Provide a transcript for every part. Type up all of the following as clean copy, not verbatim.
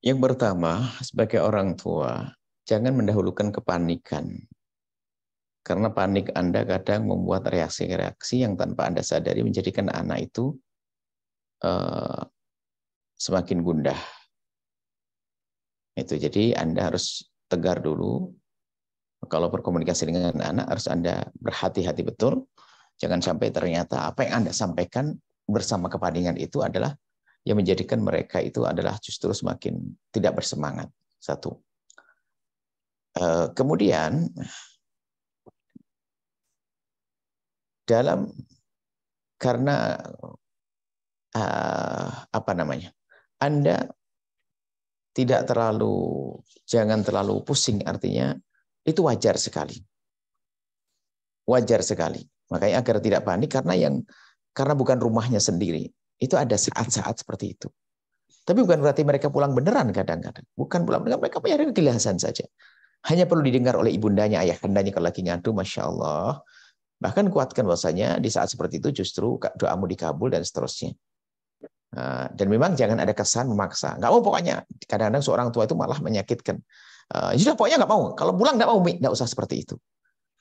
Yang pertama, sebagai orang tua, jangan mendahulukan kepanikan. Karena panik Anda kadang membuat reaksi-reaksi yang tanpa Anda sadari menjadikan anak itu semakin gundah. Itu jadi Anda harus tegar dulu. Kalau berkomunikasi dengan anak harus Anda berhati-hati betul. Jangan sampai ternyata apa yang Anda sampaikan bersama kepanikan itu adalah yang menjadikan mereka itu adalah justru semakin tidak bersemangat. Satu. Kemudian karena Anda jangan terlalu pusing, artinya itu wajar sekali. Wajar sekali. Makanya agar tidak panik karena bukan rumahnya sendiri. Itu ada saat-saat seperti itu. Tapi bukan berarti mereka pulang beneran kadang-kadang. Bukan pulang beneran, mereka punya kegelisahan saja. Hanya perlu didengar oleh ibundanya, ayahandanya kalau lagi ngadu, Masya Allah. Bahkan kuatkan bahwasanya di saat seperti itu justru doamu dikabul dan seterusnya. Dan memang jangan ada kesan memaksa. Nggak mau pokoknya. Kadang-kadang seorang tua itu malah menyakitkan. Sudah pokoknya nggak mau. Kalau pulang nggak mau, nggak usah seperti itu.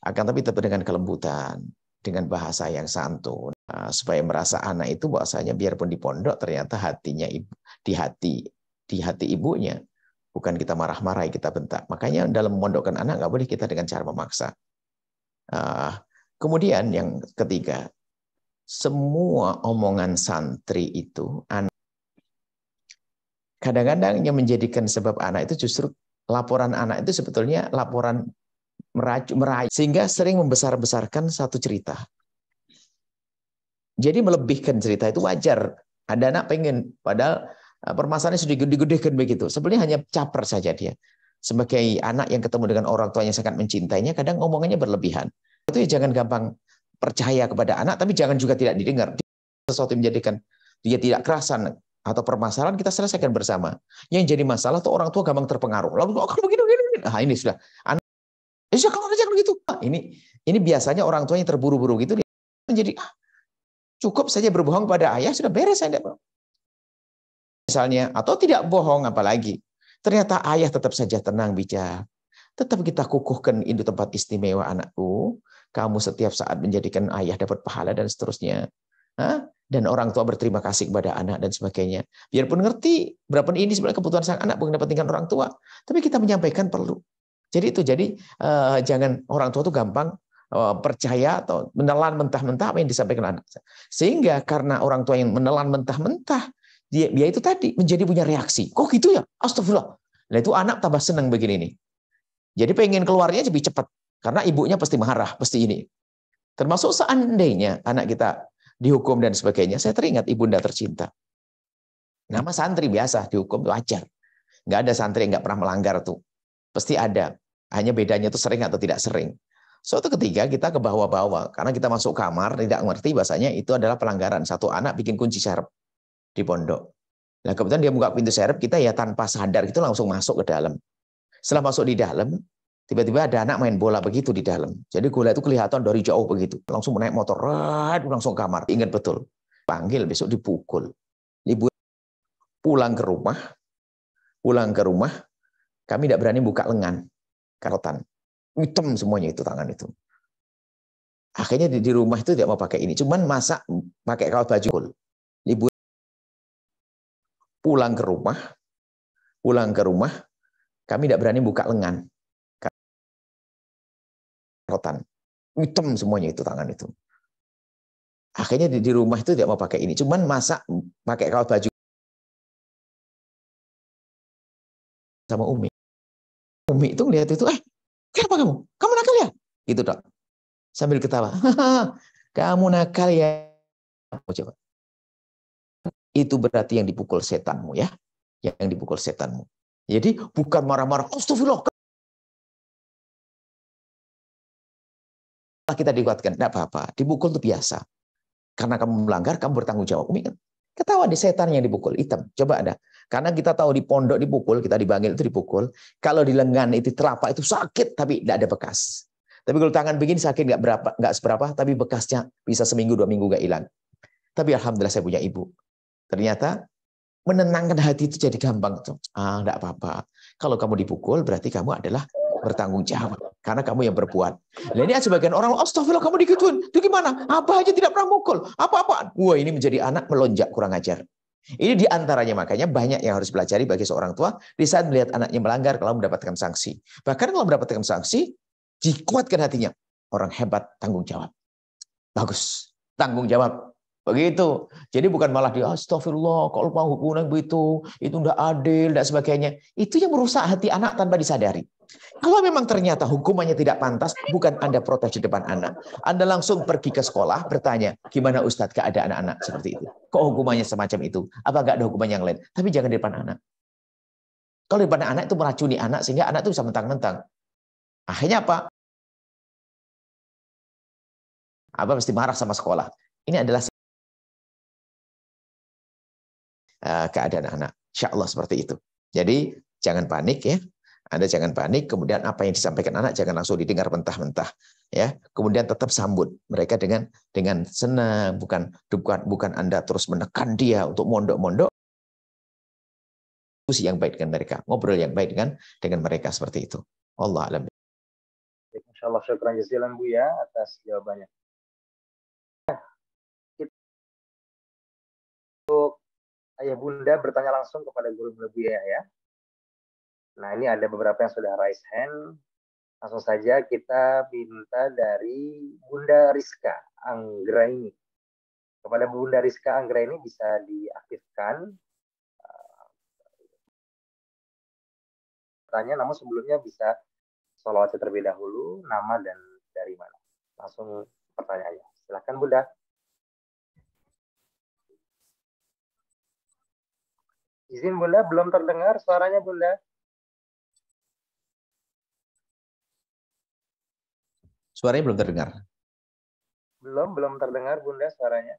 Akan tapi tetap dengan kelembutan, dengan bahasa yang santun, supaya merasa anak itu bahwasanya biarpun di pondok ternyata hatinya di hati ibunya. Bukan kita marah-marah, kita bentak. Makanya dalam memondokkan anak nggak boleh kita dengan cara memaksa. Kemudian yang ketiga, semua omongan santri itu kadang-kadang yang menjadikan sebab anak itu justru laporan anak itu sebetulnya laporan merayu, sehingga sering membesar-besarkan satu cerita. Jadi melebihkan cerita itu wajar. Ada anak pengen, padahal permasalahannya sudah digede-gedekan begitu. Sebenarnya hanya caper saja dia. Sebagai anak yang ketemu dengan orang tuanya sangat mencintainya, kadang omongannya berlebihan. Itu ya jangan gampang percaya kepada anak, tapi jangan juga tidak didengar. Sesuatu yang menjadikan dia tidak kerasan atau permasalahan kita selesaikan bersama. Yang jadi masalah tuh orang tua gampang terpengaruh. Lalu kalau begini. Nah, ini sudah. Anak, ya kalau aja begitu. Ini biasanya orang tuanya terburu-buru gitu dia menjadi cukup saja berbohong pada ayah sudah beres saja. Misalnya atau tidak bohong apalagi. Ternyata ayah tetap saja tenang bicara. Tetap kita kukuhkan itu tempat istimewa anakku. Kamu setiap saat menjadikan ayah dapat pahala dan seterusnya. Dan orang tua berterima kasih kepada anak dan sebagainya. Biarpun ngerti berapa ini sebenarnya kebutuhan sang anak bukan kepentingan orang tua. Tapi kita menyampaikan perlu. Jadi jangan orang tua itu gampang percaya atau menelan mentah-mentah apa yang disampaikan anak. Sehingga karena orang tua yang menelan mentah-mentah, dia itu tadi menjadi punya reaksi. Kok gitu ya? Astagfirullah. Nah itu anak tambah senang begini nih. Jadi pengen keluarnya lebih cepat. Karena ibunya pasti marah, pasti ini. Termasuk seandainya anak kita dihukum dan sebagainya, saya teringat ibunda tercinta. Nama santri biasa, dihukum itu wajar. Nggak ada santri yang nggak pernah melanggar tuh. Pasti ada. Hanya bedanya itu sering atau tidak sering. Suatu ketika kita ke bawah-bawah. Karena kita masuk kamar, tidak mengerti bahasanya itu adalah pelanggaran. Satu anak bikin kunci serep di pondok. Nah kebetulan dia buka pintu serep, kita ya tanpa sadar itu langsung masuk ke dalam. Setelah masuk di dalam, tiba-tiba ada anak main bola begitu di dalam. Jadi bola itu kelihatan dari jauh begitu. Langsung naik motor, langsung ke kamar. Ingat betul. Panggil, besok dipukul. Ibu pulang ke rumah, kami tidak berani buka lengan. Karotan. Hitam semuanya itu tangan itu. Akhirnya di rumah itu tidak mau pakai ini. Cuman masak pakai kaos baju. Ibu pulang ke rumah, kami tidak berani buka lengan. Karotan. Hitam semuanya itu tangan itu. Akhirnya di rumah itu tidak mau pakai ini. Cuman masak pakai kaos baju sama Umi. Umi itu ngelihat itu, kenapa kamu? Kamu nakal ya? Gitu dok. Sambil ketawa. Kamu nakal ya. Coba. Itu berarti yang dipukul setanmu ya. Yang dipukul setanmu. Jadi bukan marah-marah. Astagfirullah. Kita dikuatkan. Tidak apa-apa. Dipukul itu biasa. Karena kamu melanggar, kamu bertanggung jawab. Umi kan ketawa di setan yang dipukul. Hitam. Coba ada. Karena kita tahu di pondok dipukul, kita dipanggil itu dipukul. Kalau di lengan itu telapak itu sakit, tapi tidak ada bekas. Tapi kalau tangan begini sakit nggak seberapa, tapi bekasnya bisa seminggu 2 minggu nggak hilang. Tapi alhamdulillah saya punya ibu. Ternyata menenangkan hati itu jadi gampang. Enggak apa-apa. Kalau kamu dipukul, berarti kamu adalah bertanggung jawab. Karena kamu yang berbuat. Nah, ini sebagian orang, astagfirullah kamu digituin. Itu gimana? Apa aja tidak pernah mukul. Apa-apaan. Wah, ini menjadi anak melonjak kurang ajar. Ini diantaranya makanya banyak yang harus pelajari bagi seorang tua di saat melihat anaknya melanggar kalau mendapatkan sanksi. Bahkan kalau mendapatkan sanksi, dikuatkan hatinya. Orang hebat tanggung jawab. Bagus. Tanggung jawab. Begitu. Jadi bukan malah dia astagfirullah kalau mau hukuman begitu, itu tidak adil dan sebagainya. Itu yang merusak hati anak tanpa disadari. Kalau memang ternyata hukumannya tidak pantas, bukan Anda protes di depan anak. Anda langsung pergi ke sekolah bertanya, gimana Ustadz keadaan anak-anak seperti itu? Kok hukumannya semacam itu? Apa nggak ada hukuman yang lain? Tapi jangan di depan anak. Kalau di depan anak itu meracuni anak sehingga anak itu bisa mentang-mentang. Akhirnya apa? Apa mesti marah sama sekolah? Ini adalah keadaan anak. Insya Allah seperti itu. Jadi jangan panik ya. Anda jangan panik. Kemudian apa yang disampaikan anak jangan langsung didengar mentah-mentah. Ya. Kemudian tetap sambut mereka dengan senang. Bukan Anda terus menekan dia untuk mondok-mondok. Diskusi yang baik dengan mereka. Ngobrol yang baik dengan mereka seperti itu. Allah alam. Insya Allah syukran jazilan Bu ya atas jawabannya. Untuk ayah bunda bertanya langsung kepada guru Bu ya. Nah ini ada beberapa yang sudah raise hand. Langsung saja kita minta dari Bunda Rizka Anggraini. Kepada Bunda Rizka Anggraini bisa diaktifkan. Tanya, namun sebelumnya bisa sholawat terlebih dahulu, nama dan dari mana. Langsung pertanyaannya. Silakan Bunda. Izin Bunda, belum terdengar suaranya Bunda. Suaranya belum terdengar. Belum terdengar Bunda suaranya.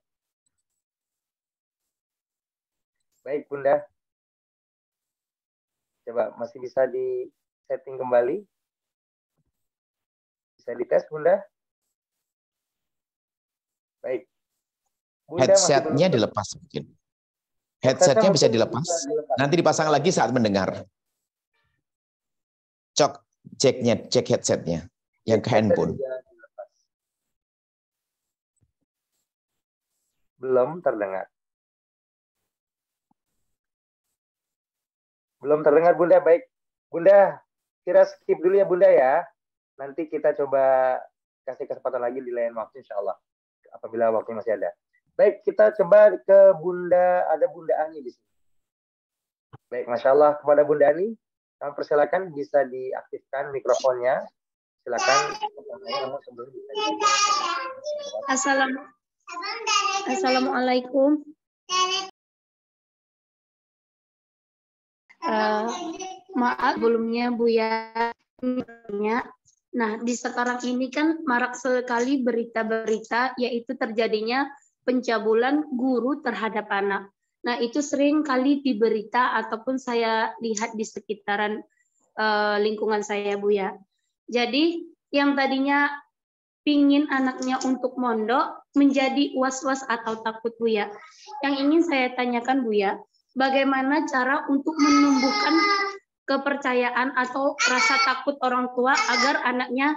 Baik Bunda. Coba masih bisa di setting kembali. Bisa dites Bunda. Baik. Headset-nya dilepas mungkin. Headset-nya bisa dilepas. Nanti dipasang lagi saat mendengar. Cek headset-nya yang ke handphone. Belum terdengar. Belum terdengar Bunda. Baik. Bunda, kira skip dulu ya Bunda ya. Nanti kita coba kasih kesempatan lagi di lain waktu insya Allah. Apabila waktu masih ada. Baik, kita coba ke Bunda, ada Bunda Ani di sini. Baik, Masya Allah kepada Bunda Ani, kami persilakan bisa diaktifkan mikrofonnya. Silakan. Assalamualaikum. Maaf sebelumnya Bu ya. Nah, di sekarang ini kan marak sekali berita-berita yaitu terjadinya pencabulan guru terhadap anak. Nah, itu sering kali di berita ataupun saya lihat di sekitaran lingkungan saya, Bu ya. Jadi, yang tadinya pingin anaknya untuk mondok menjadi was-was atau takut, Bu ya. Yang ingin saya tanyakan, Bu ya, bagaimana cara untuk menumbuhkan kepercayaan atau rasa takut orang tua agar anaknya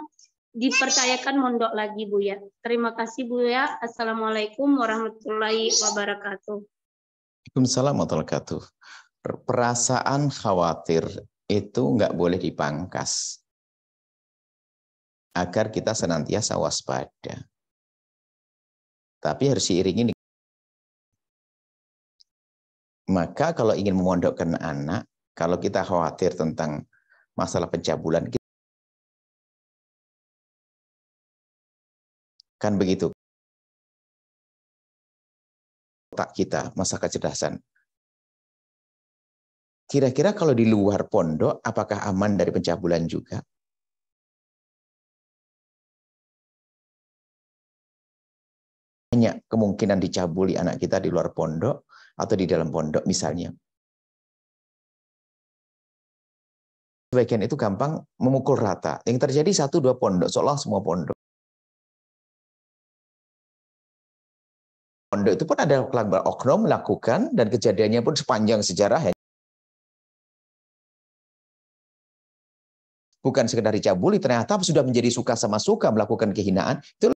dipercayakan mondok lagi, Bu ya. Terima kasih, Bu ya. Assalamualaikum warahmatullahi wabarakatuh. Waalaikumsalam warahmatullahi wabarakatuh. Perasaan khawatir itu nggak boleh dipangkas agar kita senantiasa waspada. Tapi harus diiringi. Maka kalau ingin memondokkan anak, kalau kita khawatir tentang masalah pencabulan, kan begitu. Otak kita, masa kecerdasan. Kira-kira kalau di luar pondok, apakah aman dari pencabulan juga? Banyak kemungkinan dicabuli anak kita di luar pondok atau di dalam pondok misalnya. Sebagian itu gampang memukul rata. Yang terjadi 1-2 pondok, seolah semua pondok. pondok itu pun ada oknum melakukan, dan kejadiannya pun sepanjang sejarah. Bukan sekedar dicabuli, ternyata sudah menjadi suka sama suka melakukan kehinaan. Itu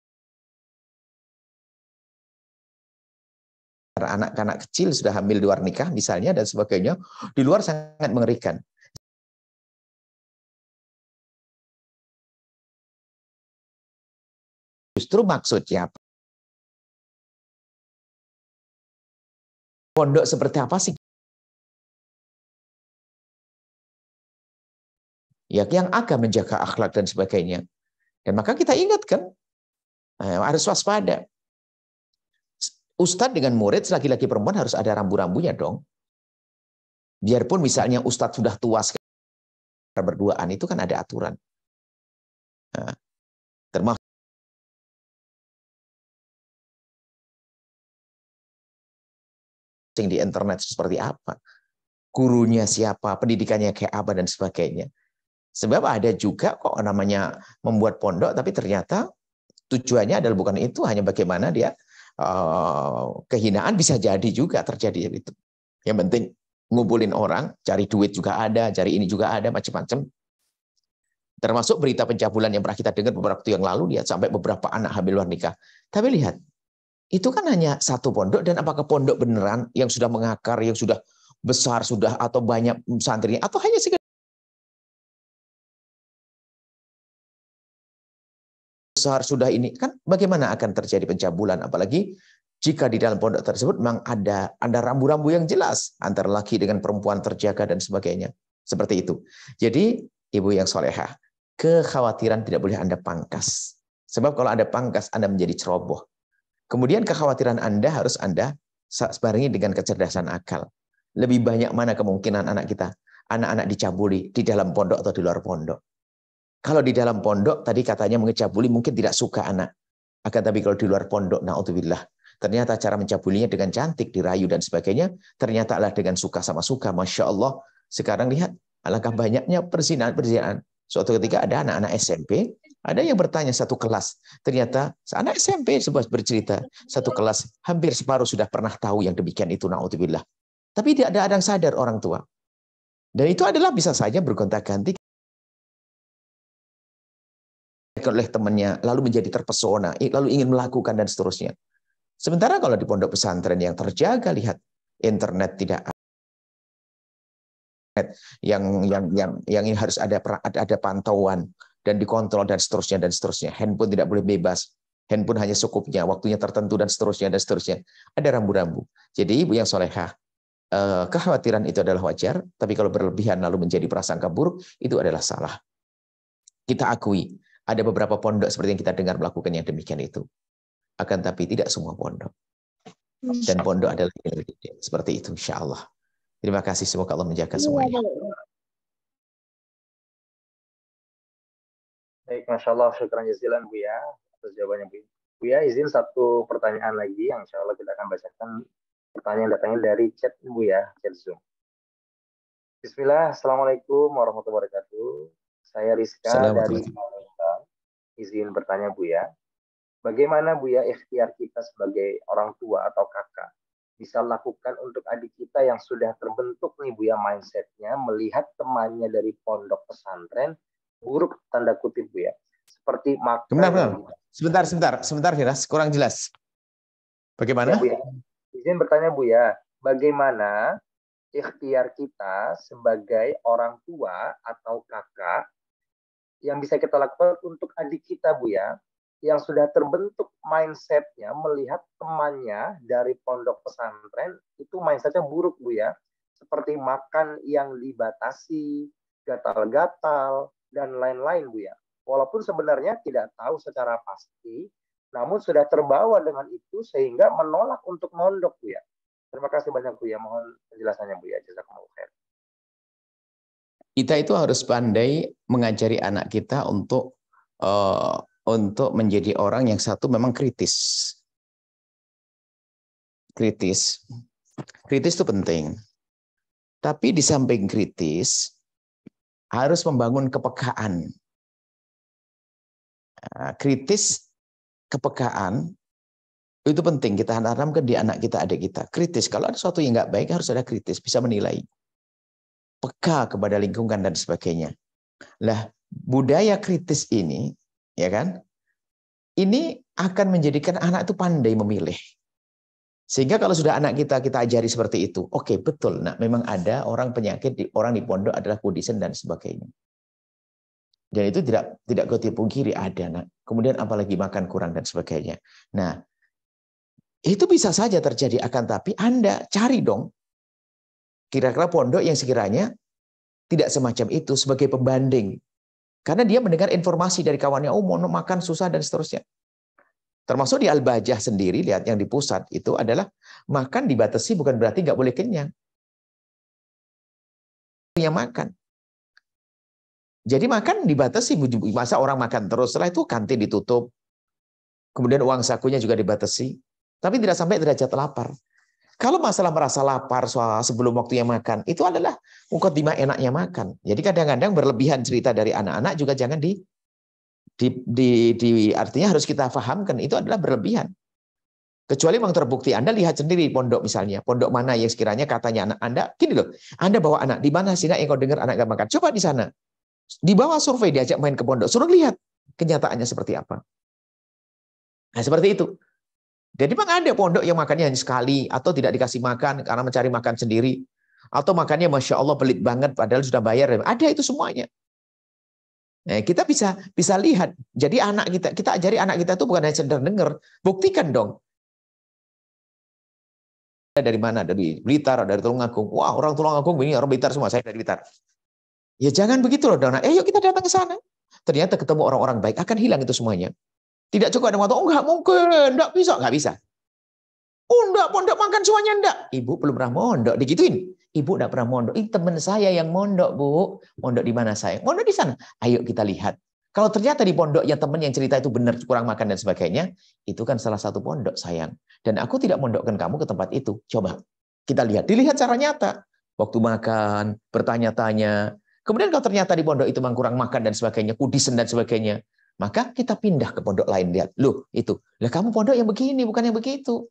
anak-anak kecil sudah hamil di luar nikah misalnya dan sebagainya, di luar sangat mengerikan. Justru maksudnya pondok seperti apa sih? Ya, yang akan menjaga akhlak dan sebagainya. Dan maka kita ingatkan, harus waspada. Ustadz dengan murid, laki-laki perempuan harus ada rambu-rambunya dong. Biarpun misalnya ustadz sudah tua berduaan, itu kan ada aturan. Nah, termasuk di internet seperti apa, gurunya siapa, pendidikannya kayak apa, dan sebagainya. Sebab ada juga kok namanya membuat pondok, tapi ternyata tujuannya adalah bukan itu, hanya bagaimana dia kehinaan bisa jadi juga terjadi itu. Yang penting ngumpulin orang, cari duit juga ada, cari ini juga ada, macam-macam. Termasuk berita pencabulan yang pernah kita dengar beberapa waktu yang lalu, lihat sampai beberapa anak hamil luar nikah. Tapi lihat, itu kan hanya satu pondok, dan apakah pondok beneran yang sudah mengakar, yang sudah besar, sudah atau banyak santrinya, atau hanya sekedar besar sudah ini, kan bagaimana akan terjadi pencabulan, apalagi jika di dalam pondok tersebut memang ada rambu-rambu yang jelas antara laki dengan perempuan terjaga dan sebagainya. Seperti itu. Jadi ibu yang solehah, kekhawatiran tidak boleh Anda pangkas. Sebab kalau Anda pangkas, Anda menjadi ceroboh. Kemudian kekhawatiran Anda harus Anda barengi dengan kecerdasan akal. Lebih banyak mana kemungkinan anak kita, anak-anak dicabuli di dalam pondok atau di luar pondok. Kalau di dalam pondok, tadi katanya mengecabuli mungkin tidak suka anak. Akan tapi kalau di luar pondok, na'udzubillah, ternyata cara mencabulinya dengan cantik, dirayu dan sebagainya, ternyata adalah dengan suka sama suka. Masya Allah, sekarang lihat, alangkah banyaknya perzinahan. Suatu ketika ada anak-anak SMP, ada yang bertanya satu kelas. Ternyata anak SMP sebuah bercerita, satu kelas hampir separuh sudah pernah tahu yang demikian itu, na'udzubillah. Tapi tidak ada yang sadar orang tua. Dan itu adalah bisa saja bergonta-ganti oleh temannya, lalu menjadi terpesona, lalu ingin melakukan dan seterusnya. Sementara kalau di pondok pesantren yang terjaga, lihat internet tidak yang harus ada pantauan dan dikontrol dan seterusnya. Handphone tidak boleh bebas. Handphone hanya secukupnya, waktunya tertentu dan seterusnya. Ada rambu-rambu. Jadi ibu yang solehah, kekhawatiran itu adalah wajar, tapi kalau berlebihan lalu menjadi prasangka buruk, itu adalah salah. Kita akui, ada beberapa pondok seperti yang kita dengar melakukan yang demikian itu. Akan tapi tidak semua pondok. Dan pondok adalah seperti itu, insya Allah. Terima kasih, semoga Allah menjaga semuanya. Baik, Masya Allah, syukran jazilan Bu ya, atas jawabannya Bu. Bu ya, izin satu pertanyaan lagi yang insya Allah kita akan bacakan pertanyaan datangnya dari chat Bu ya, chat Zoom. Bismillah, Assalamualaikum warahmatullahi wabarakatuh. Saya Rizka dari Palembang. Izin bertanya Bu ya, bagaimana Bu ya ikhtiar kita sebagai orang tua atau kakak bisa lakukan untuk adik kita yang sudah terbentuk nih Bu ya mindsetnya melihat temannya dari pondok pesantren buruk tanda kutip Bu ya, seperti makan. Sebentar Firas, kurang jelas. Bagaimana? Ya, Bu ya. Izin bertanya Bu ya, bagaimana ikhtiar kita sebagai orang tua atau kakak yang bisa kita lakukan untuk adik kita Bu ya, yang sudah terbentuk mindsetnya melihat temannya dari pondok pesantren itu mindsetnya buruk Bu ya, seperti makan yang dibatasi, gatal-gatal, dan lain-lain Bu ya. Walaupun sebenarnya tidak tahu secara pasti, namun sudah terbawa dengan itu sehingga menolak untuk mondok Bu ya. Terima kasih banyak Bu ya, mohon penjelasannya Bu ya. Jazakumullah khair. Kita itu harus pandai mengajari anak kita untuk menjadi orang yang satu memang kritis. Kritis itu penting. Tapi di samping kritis harus membangun kepekaan. Kritis, kepekaan Itu penting kita tanamkan di anak kita, adik kita. Kritis. Kalau ada sesuatu yang nggak baik harus ada kritis, bisa menilai. Peka kepada lingkungan dan sebagainya. Lah, budaya kritis ini, ya kan? Ini akan menjadikan anak itu pandai memilih. Sehingga kalau sudah anak kita ajari seperti itu, oke, betul. Nah, memang ada orang penyakit, orang di pondok adalah kudisen dan sebagainya. Dan itu tidak kau pungkiri ada, nak. Kemudian apalagi makan kurang dan sebagainya. Nah, itu bisa saja terjadi, akan tapi Anda cari dong kira-kira pondok yang sekiranya tidak semacam itu sebagai pembanding. Karena dia mendengar informasi dari kawannya, oh mau makan susah dan seterusnya. Termasuk di Al-Bahjah sendiri, lihat yang di pusat itu adalah makan dibatasi bukan berarti nggak boleh kenyang. Yang makan. Jadi makan dibatasi, masa orang makan terus, setelah itu kantin ditutup. Kemudian uang sakunya juga dibatasi. Tapi tidak sampai derajat lapar. Kalau masalah merasa lapar sebelum waktunya makan, itu adalah mukaddimah enaknya makan. Jadi kadang-kadang berlebihan cerita dari anak-anak juga jangan artinya harus kita pahamkan, itu adalah berlebihan. Kecuali memang terbukti, Anda lihat sendiri pondok misalnya, pondok mana yang sekiranya katanya anak Anda, gini loh, Anda bawa anak, di mana sih nak yang kau dengar anak gak makan? Coba di sana. Di bawah survei diajak main ke pondok, suruh lihat kenyataannya seperti apa. Nah, seperti itu. Jadi memang ada pondok yang makannya hanya sekali, atau tidak dikasih makan karena mencari makan sendiri, atau makannya Masya Allah pelit banget padahal sudah bayar. Ada itu semuanya. Nah, kita bisa lihat. Jadi anak kita ajari anak kita itu bukan hanya sekedar dengar, buktikan dong. Dari mana? Dari Blitar, dari Tulungagung. Wah, orang Tulungagung ini orang Blitar semua, saya dari Blitar. Ya jangan begitu loh, Dona. Yuk kita datang ke sana. Ternyata ketemu orang-orang baik, akan hilang itu semuanya. Tidak cukup ada waktu, oh enggak mungkin, enggak bisa. Oh enggak, pondok makan semuanya enggak. Ibu belum pernah mondok, digituin. Ibu enggak pernah mondok. Ini teman saya yang mondok, Bu. Mondok di mana saya? Mondok di sana. Ayo kita lihat. Kalau ternyata di pondoknya teman yang cerita itu benar kurang makan dan sebagainya, itu kan salah satu pondok, sayang. Dan aku tidak mondokkan kamu ke tempat itu. Coba kita lihat. Dilihat secara nyata. Waktu makan, bertanya-tanya. Kemudian kalau ternyata di pondok itu memang kurang makan dan sebagainya, kudisen dan sebagainya, maka kita pindah ke pondok lain. Lihat, loh itu. Lah kamu pondok yang begini, bukan yang begitu.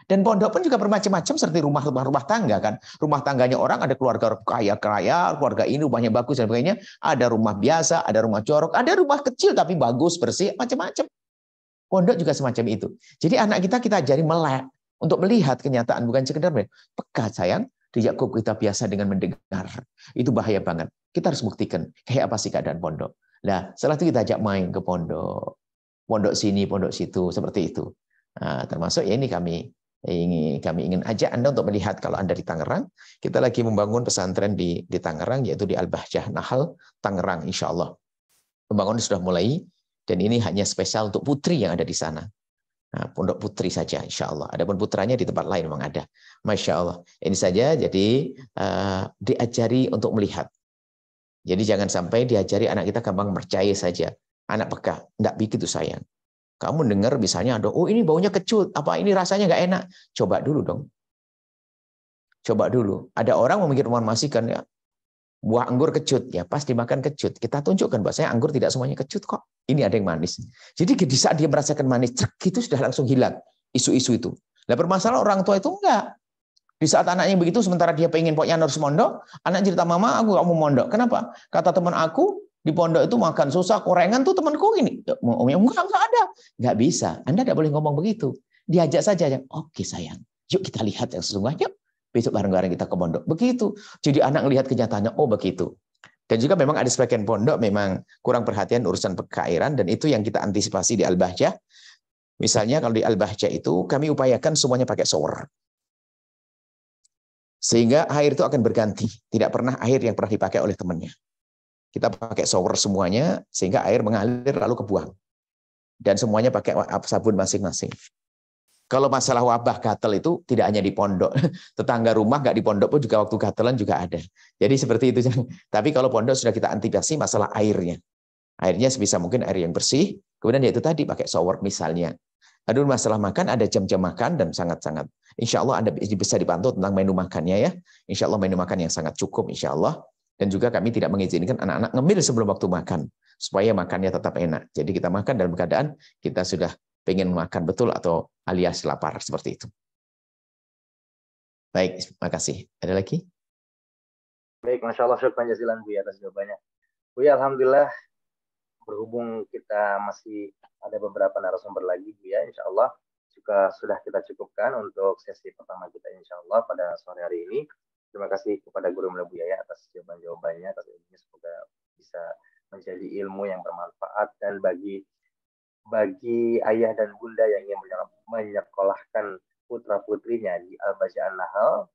Dan pondok pun juga bermacam-macam seperti rumah tangga kan. Rumah tangganya orang ada keluarga kaya, keluarga ini rumahnya bagus dan sebagainya. Ada rumah biasa, ada rumah jorok, ada rumah kecil tapi bagus, bersih, macam-macam. Pondok juga semacam itu. Jadi anak kita ajari melek untuk melihat kenyataan, bukan sekedar peka sayang. Di Yakub kita biasa dengan mendengar. Itu bahaya banget. Kita harus buktikan kayak apa sih keadaan pondok. Nah, setelah itu kita ajak main ke pondok. Pondok sini, pondok situ, seperti itu. Nah, termasuk ya ini kami ingin ajak Anda untuk melihat kalau Anda di Tangerang, kita lagi membangun pesantren di Tangerang, yaitu di Al-Bahjah Nahal, Tangerang, insya Allah. Pembangunan sudah mulai, dan ini hanya spesial untuk putri yang ada di sana. Nah, pondok putri saja, insya Allah. Adapun putranya di tempat lain memang ada. Masya Allah. Ini saja, jadi diajari untuk melihat. Jadi jangan sampai diajari anak kita gampang percaya saja. Anak peka, enggak begitu sayang. Kamu dengar misalnya ada, oh ini baunya kecut, apa ini rasanya nggak enak. Coba dulu dong. Coba dulu. Ada orang memikir memasikan ya, buah anggur kecut, ya pas dimakan kecut. Kita tunjukkan bahwasanya anggur tidak semuanya kecut kok. Ini ada yang manis. Jadi di saat dia merasakan manis, itu sudah langsung hilang isu-isu itu. Nah permasalahan orang tua itu enggak. Di saat anaknya begitu, sementara dia pengen pokoknya harus mondok, anak cerita mama, aku nggak mau mondok. Kenapa? Kata teman aku, di pondok itu makan susah, korengan tuh temanku ini. Enggak ada. Enggak bisa. Anda tidak boleh ngomong begitu. Diajak saja. Oke sayang, yuk kita lihat yang sesungguhnya. Yuk, besok bareng-bareng kita ke pondok. Begitu. Jadi anak melihat kenyataannya, oh begitu. Dan juga memang ada sebagian pondok memang kurang perhatian urusan keairan, dan itu yang kita antisipasi di Al-Bahjah. Misalnya kalau di Al-Bahjah itu kami upayakan semuanya pakai shower. Sehingga air itu akan berganti. Tidak pernah air yang pernah dipakai oleh temannya. Kita pakai shower semuanya, sehingga air mengalir lalu kebuang. Dan semuanya pakai sabun masing-masing. Kalau masalah wabah gatal itu tidak hanya di pondok. Tetangga rumah nggak di pondok pun juga waktu gatalan juga ada. Jadi seperti itu. Tapi kalau pondok sudah kita antisipasi masalah airnya. Airnya sebisa mungkin air yang bersih. Kemudian yaitu tadi pakai shower misalnya. Aduh masalah makan ada jam-jam makan dan sangat-sangat. Insya Allah Anda bisa dipantau tentang menu makannya ya. Insya Allah menu makan yang sangat cukup insya Allah. Dan juga kami tidak mengizinkan anak-anak ngemil sebelum waktu makan. Supaya makannya tetap enak. Jadi kita makan dalam keadaan kita sudah pengen makan betul atau alias lapar seperti itu. Baik, terima kasih. Ada lagi? Baik, Masya Allah, syukran jazilan Buya atas jawabannya. Buya, Alhamdulillah, berhubung kita masih ada beberapa narasumber lagi, Buya, insya Allah juga sudah kita cukupkan untuk sesi pertama kita, insya Allah, pada sore hari ini. Terima kasih kepada Guru Mulia Buya ya atas jawaban-jawabannya, atas ilmunya, semoga bisa menjadi ilmu yang bermanfaat dan bagi ayah dan bunda yang ingin menyekolahkan putra-putrinya di Al-Baja An-Nahl.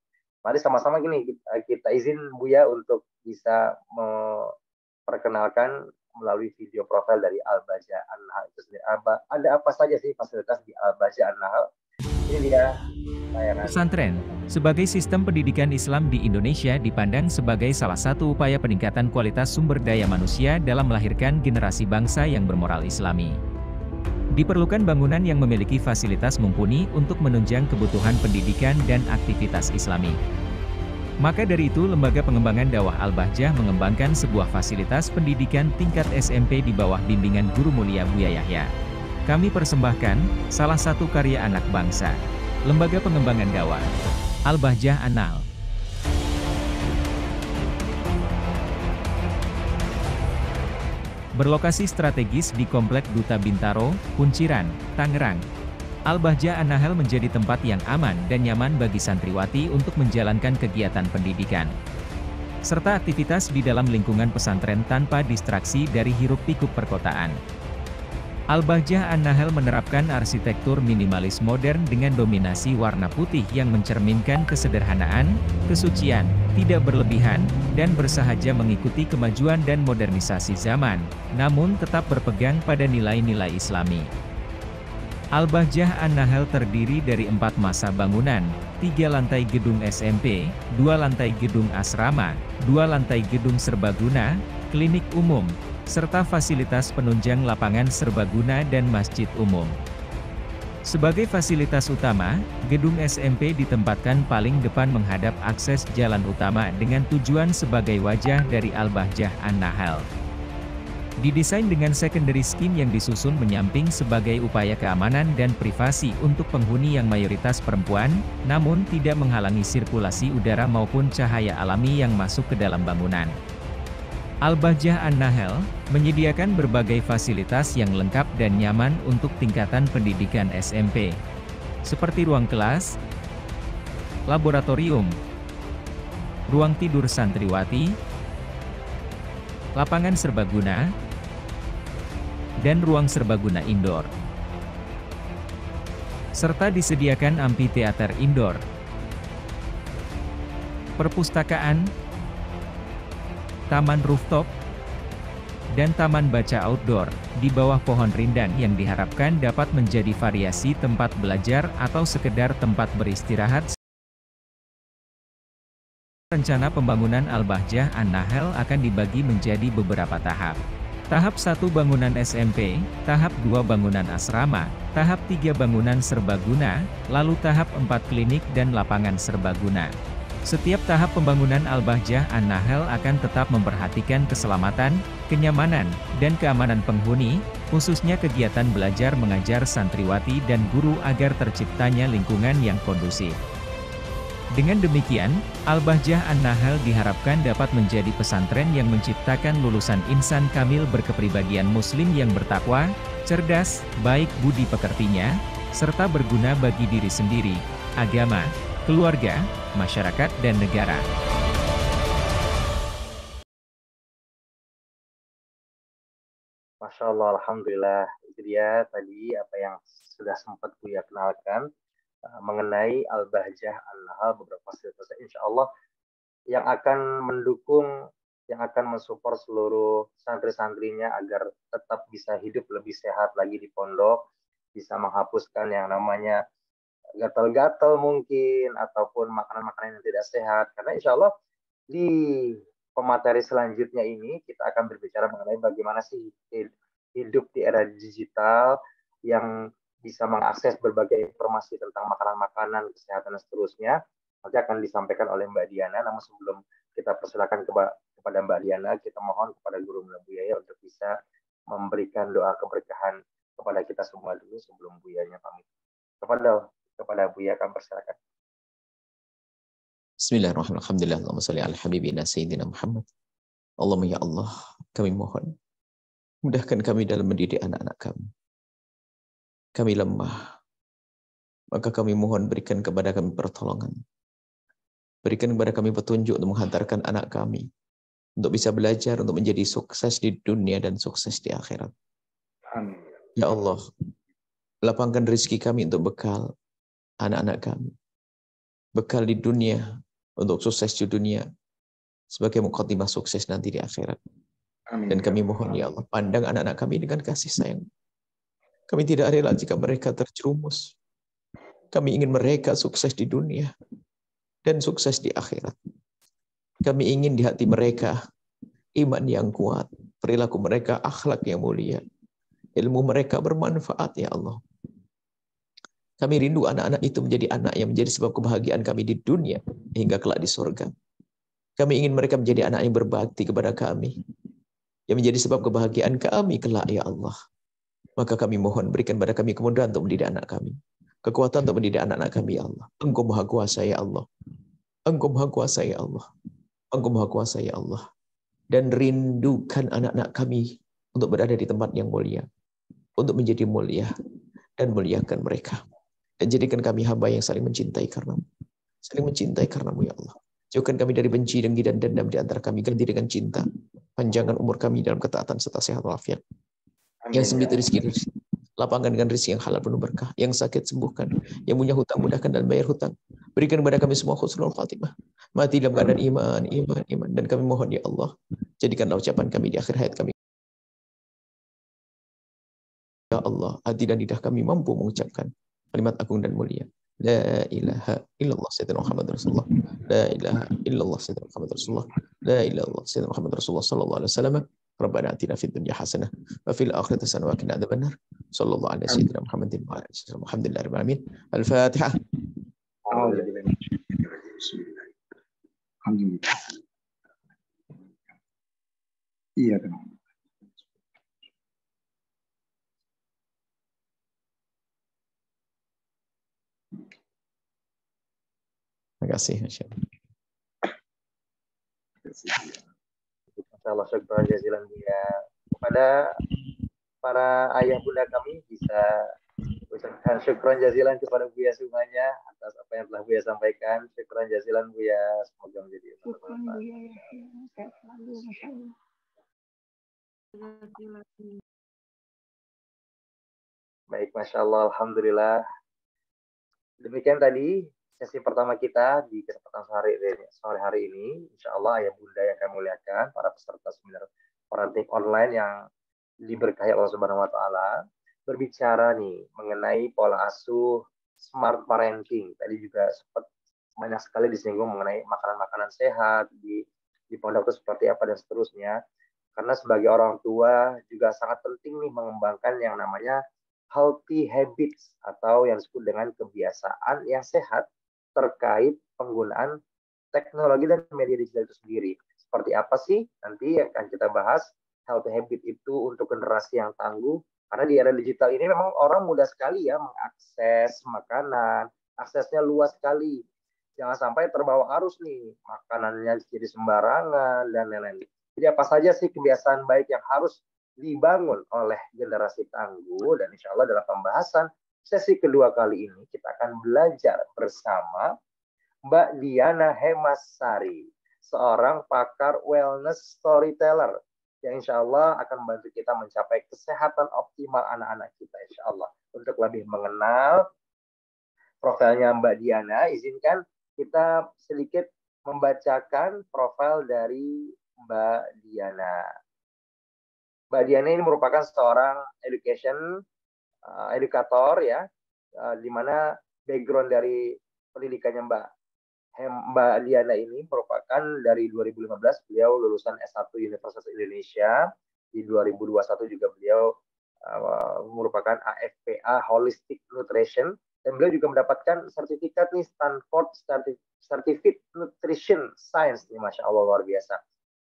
Mari sama-sama gini, kita izin Buya untuk bisa memperkenalkan melalui video profil dari Al-Baja An-Nahl itu sendiri. Ada apa saja sih fasilitas di Al-Baja An-Nahl? Ini dia tayangan. Pesantren, sebagai sistem pendidikan Islam di Indonesia dipandang sebagai salah satu upaya peningkatan kualitas sumber daya manusia dalam melahirkan generasi bangsa yang bermoral Islami. Diperlukan bangunan yang memiliki fasilitas mumpuni untuk menunjang kebutuhan pendidikan dan aktivitas Islami. Maka dari itu, Lembaga Pengembangan Dakwah Al-Bahjah mengembangkan sebuah fasilitas pendidikan tingkat SMP di bawah bimbingan Guru Mulia Buya Yahya. Kami persembahkan salah satu karya anak bangsa, Lembaga Pengembangan Dakwah Al-Bahjah An-Nahl. Berlokasi strategis di Komplek Duta Bintaro, Kunciran, Tangerang, Al-Bahjah An-Nahl menjadi tempat yang aman dan nyaman bagi santriwati untuk menjalankan kegiatan pendidikan, serta aktivitas di dalam lingkungan pesantren tanpa distraksi dari hiruk-pikuk perkotaan. Al-Bahjah An-Nahl menerapkan arsitektur minimalis modern dengan dominasi warna putih yang mencerminkan kesederhanaan, kesucian, tidak berlebihan, dan bersahaja mengikuti kemajuan dan modernisasi zaman, namun tetap berpegang pada nilai-nilai Islami. Al-Bahjah An-Nahl terdiri dari 4 masa bangunan, 3 lantai gedung SMP, 2 lantai gedung asrama, 2 lantai gedung serbaguna, klinik umum, serta fasilitas penunjang lapangan serbaguna dan masjid umum. Sebagai fasilitas utama, gedung SMP ditempatkan paling depan menghadap akses jalan utama dengan tujuan sebagai wajah dari Al-Bahjah An-Nahl. Didesain dengan secondary scheme yang disusun menyamping sebagai upaya keamanan dan privasi untuk penghuni yang mayoritas perempuan, namun tidak menghalangi sirkulasi udara maupun cahaya alami yang masuk ke dalam bangunan. Al-Bahjah An-Nahl menyediakan berbagai fasilitas yang lengkap dan nyaman untuk tingkatan pendidikan SMP, seperti ruang kelas, laboratorium, ruang tidur santriwati, lapangan serbaguna, dan ruang serbaguna indoor. Serta disediakan amphitheater indoor, perpustakaan, taman rooftop, dan taman baca outdoor, di bawah pohon rindang yang diharapkan dapat menjadi variasi tempat belajar atau sekedar tempat beristirahat. Rencana pembangunan Al-Bahjah An-Nahl akan dibagi menjadi beberapa tahap. Tahap 1 bangunan SMP, tahap 2 bangunan asrama, tahap 3 bangunan serbaguna, lalu tahap 4 klinik dan lapangan serbaguna. Setiap tahap pembangunan Al-Bahjah An-Nahl akan tetap memperhatikan keselamatan, kenyamanan, dan keamanan penghuni, khususnya kegiatan belajar mengajar santriwati dan guru agar terciptanya lingkungan yang kondusif. Dengan demikian, Al-Bahjah An-Nahl diharapkan dapat menjadi pesantren yang menciptakan lulusan insan kamil berkepribadian muslim yang bertakwa, cerdas, baik budi pekertinya, serta berguna bagi diri sendiri, agama, keluarga, masyarakat, dan negara. Masya Allah, Alhamdulillah. Itu dia tadi apa yang sudah sempat Buya kenalkan mengenai Al-Bahjah An-Nahl, beberapa fasilitas insya Allah yang akan mendukung, yang akan mensupport seluruh santri-santrinya agar tetap bisa hidup lebih sehat lagi di pondok, bisa menghapuskan yang namanya gatal-gatal mungkin, ataupun makanan-makanan yang tidak sehat. Karena insya Allah di pemateri selanjutnya ini kita akan berbicara mengenai bagaimana sih hidup di era digital yang bisa mengakses berbagai informasi tentang makanan-makanan, kesehatan, dan seterusnya. Nanti akan disampaikan oleh Mbak Diana. Namun sebelum kita persilakan kepada Mbak Diana, kita mohon kepada Guru Mulia Buya Yahya untuk bisa memberikan doa keberkahan kepada kita semua dulu sebelum Buyanya pamit. Kepada Buya kami persilakan. Bismillahirrahmanirrahim. Alhamdulillah, Allahumma sholli ala habibina sayyidina Muhammad. Allahumma ya Allah, kami mohon mudahkan kami dalam mendidik anak-anak kami. Kami lemah, maka kami mohon berikan kepada kami pertolongan. Berikan kepada kami petunjuk untuk menghantarkan anak kami untuk bisa belajar, untuk menjadi sukses di dunia dan sukses di akhirat. Amin. Ya Allah, lapangkan rezeki kami untuk bekal anak-anak kami. Bekal di dunia, untuk sukses di dunia, sebagai muqaddimah sukses nanti di akhirat. Amin. Dan kami mohon ya Allah, pandang anak-anak kami dengan kasih sayang. Kami tidak rela jika mereka terjerumus. Kami ingin mereka sukses di dunia dan sukses di akhirat. Kami ingin di hati mereka iman yang kuat, perilaku mereka akhlak yang mulia, ilmu mereka bermanfaat ya Allah. Kami rindu anak-anak itu menjadi anak yang menjadi sebab kebahagiaan kami di dunia hingga kelak di surga. Kami ingin mereka menjadi anak yang berbakti kepada kami, yang menjadi sebab kebahagiaan kami kelak ya Allah. Maka kami mohon berikan pada kami kemudahan untuk mendidik anak kami, kekuatan untuk mendidik anak-anak kami ya Allah. Engkau Maha Kuasa ya Allah. Engkau Maha Kuasa ya Allah. Engkau Maha Kuasa ya Allah. Dan rindukan anak-anak kami untuk berada di tempat yang mulia, untuk menjadi mulia dan muliakan mereka. Dan jadikan kami hamba yang saling mencintai karenamu. Saling mencintai karenamu ya Allah. Jauhkan kami dari benci, dengki, dan dendam di antara kami. Ganti dengan cinta. Panjangkan umur kami dalam ketaatan serta sehat walafiat. Yang sempit rezeki, lapangkan dengan rezeki yang halal penuh berkah. Yang sakit sembuhkan. Yang punya hutang mudahkan dan bayar hutang. Berikan kepada kami semua husnul khatimah. Mati dalam keadaan iman. Dan kami mohon ya Allah, jadikanlah ucapan kami di akhir hayat kami. Ya Allah, hati dan lidah kami mampu mengucapkan kalimat agung dan mulia. La ilaha illallah sayyidina Muhammad Rasulullah. La ilaha illallah sayyidina Muhammad Rasulullah. La ilaha illallah sayyidina Muhammad Rasulullah sallallahu alaihi wasallam. Rabbana atina fid dunya hasanah wa fil akhirati hasanah wa qina adzabannar. Sallallahu alaihi sayyidina Muhammadin wa ala alihi wasallam. Alhamdulillahirabbil alamin. Al-Fatihah. Alhamdulillah. Iya kan. Terima kasih. Masya Allah, syukran jazilan Buya. Kepada para ayah bunda kami bisa ucapkan syukran jazilan kepada Buya semuanya atas apa yang telah Buya sampaikan. Syukran jazilan Buya, semoga menjadi bermanfaat. Baik, Masya Allah, Alhamdulillah. Demikian tadi sesi pertama kita di kesempatan sore hari ini. Insya Allah ayah bunda yang kami muliakan, para peserta seminar parenting online yang diberkahi Allah Subhanahu Wa Taala, berbicara nih mengenai pola asuh smart parenting. Tadi juga sempat banyak sekali disinggung mengenai makanan-makanan sehat di pondok itu seperti apa dan seterusnya. Karena sebagai orang tua juga sangat penting nih mengembangkan yang namanya healthy habits atau yang disebut dengan kebiasaan yang sehat terkait penggunaan teknologi dan media digital itu sendiri. Seperti apa sih? Nanti akan kita bahas healthy habit itu untuk generasi yang tangguh. Karena di era digital ini memang orang mudah sekali ya mengakses makanan, aksesnya luas sekali. Jangan sampai terbawa arus nih, makanannya jadi sembarangan dan lain-lain. Jadi apa saja sih kebiasaan baik yang harus dibangun oleh generasi tangguh, dan insya Allah dalam pembahasan sesi kedua kali ini kita akan belajar bersama Mbak Diana Hemasari, seorang pakar wellness storyteller yang insya Allah akan membantu kita mencapai kesehatan optimal anak-anak kita insya Allah. Untuk lebih mengenal profilnya Mbak Diana, izinkan kita sedikit membacakan profil dari Mbak Diana. Mbak Diana ini merupakan seorang edukator ya, di mana background dari pendidikannya Mbak Diana ini merupakan dari 2015 beliau lulusan S1 Universitas Indonesia, di 2021 juga beliau merupakan AFPA Holistic Nutrition, dan beliau juga mendapatkan sertifikat nih Stanford Certificate Nutrition Science, nih Masya Allah luar biasa.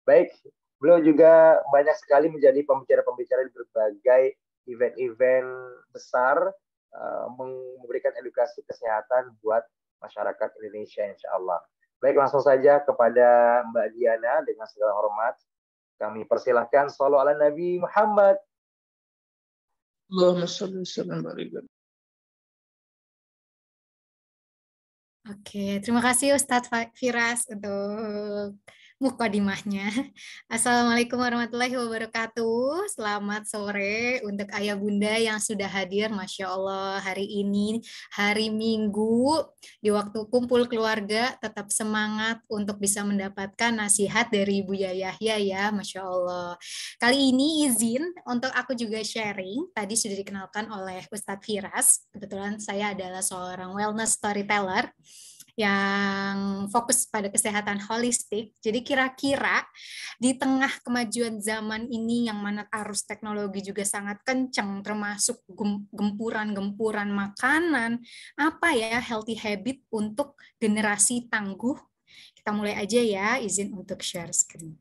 Baik, beliau juga banyak sekali menjadi pembicara-pembicara di berbagai event-event besar, memberikan edukasi kesehatan buat masyarakat Indonesia, insya Allah. Baik, langsung saja kepada Mbak Diana dengan segala hormat. Kami persilahkan sholawat ala Nabi Muhammad. Allahumma sholli wa sallim wa barik. Oke, terima kasih Ustadz Firas untuk mukadimahnya. Assalamualaikum warahmatullahi wabarakatuh. Selamat sore untuk ayah bunda yang sudah hadir. Masya Allah, hari ini hari Minggu di waktu kumpul keluarga, tetap semangat untuk bisa mendapatkan nasihat dari Ibu Yahya ya. Masya Allah. Kali ini izin untuk aku juga sharing. Tadi sudah dikenalkan oleh Ustadz Firas. Kebetulan saya adalah seorang wellness storyteller yang fokus pada kesehatan holistik. Jadi kira-kira di tengah kemajuan zaman ini yang mana arus teknologi juga sangat kencang, termasuk gempuran-gempuran makanan, apa ya healthy habit untuk generasi tangguh? Kita mulai aja ya, izin untuk share screen.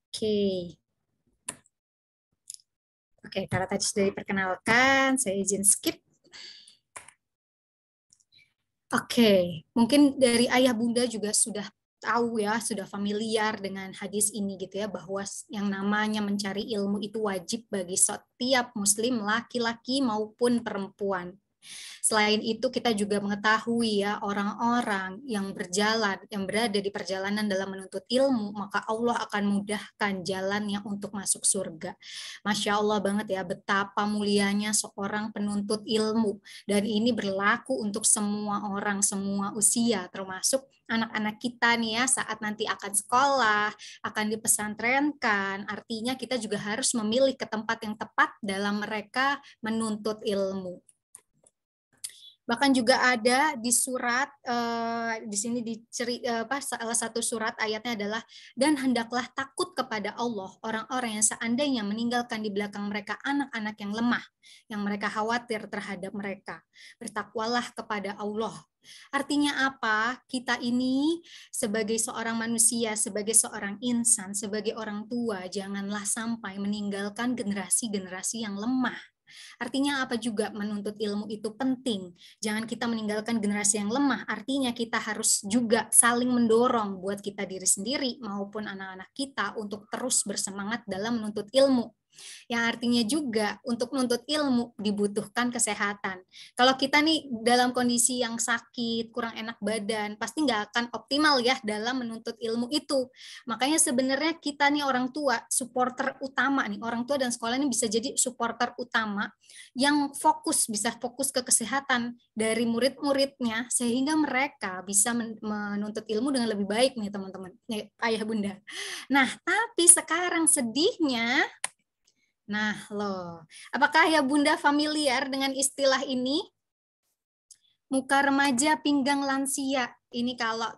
Oke. Oke, karena tadi sudah diperkenalkan, saya izin skip. Oke, mungkin dari ayah bunda juga sudah tahu ya, sudah familiar dengan hadis ini gitu ya, bahwa yang namanya mencari ilmu itu wajib bagi setiap muslim, laki-laki maupun perempuan. Selain itu kita juga mengetahui ya orang-orang yang berjalan, yang berada di perjalanan dalam menuntut ilmu, maka Allah akan mudahkan jalannya untuk masuk surga. Masya Allah banget ya, betapa mulianya seorang penuntut ilmu. Dan ini berlaku untuk semua orang, semua usia, termasuk anak-anak kita nih ya, saat nanti akan sekolah, akan dipesantrenkan. Artinya kita juga harus memilih ke tempat yang tepat dalam mereka menuntut ilmu. Bahkan juga ada di surat di sini salah satu surat ayatnya adalah, dan hendaklah takut kepada Allah orang-orang yang seandainya meninggalkan di belakang mereka anak-anak yang lemah, yang mereka khawatir terhadap mereka. Bertakwalah kepada Allah. Artinya apa? Kita ini sebagai seorang manusia, sebagai seorang insan, sebagai orang tua, janganlah sampai meninggalkan generasi-generasi yang lemah. Artinya apa juga menuntut ilmu itu penting. Jangan kita meninggalkan generasi yang lemah. Artinya kita harus juga saling mendorong buat kita diri sendiri maupun anak-anak kita untuk terus bersemangat dalam menuntut ilmu. Yang artinya juga untuk menuntut ilmu dibutuhkan kesehatan. Kalau kita nih dalam kondisi yang sakit, kurang enak badan, pasti nggak akan optimal ya dalam menuntut ilmu itu. Makanya sebenarnya kita nih orang tua, supporter utama nih, orang tua dan sekolah ini bisa jadi supporter utama yang bisa fokus ke kesehatan dari murid-muridnya, sehingga mereka bisa menuntut ilmu dengan lebih baik nih teman-teman, ayah bunda. Nah, tapi sekarang sedihnya, nah loh, apakah ya bunda familiar dengan istilah ini? Muka remaja pinggang lansia. Ini kalau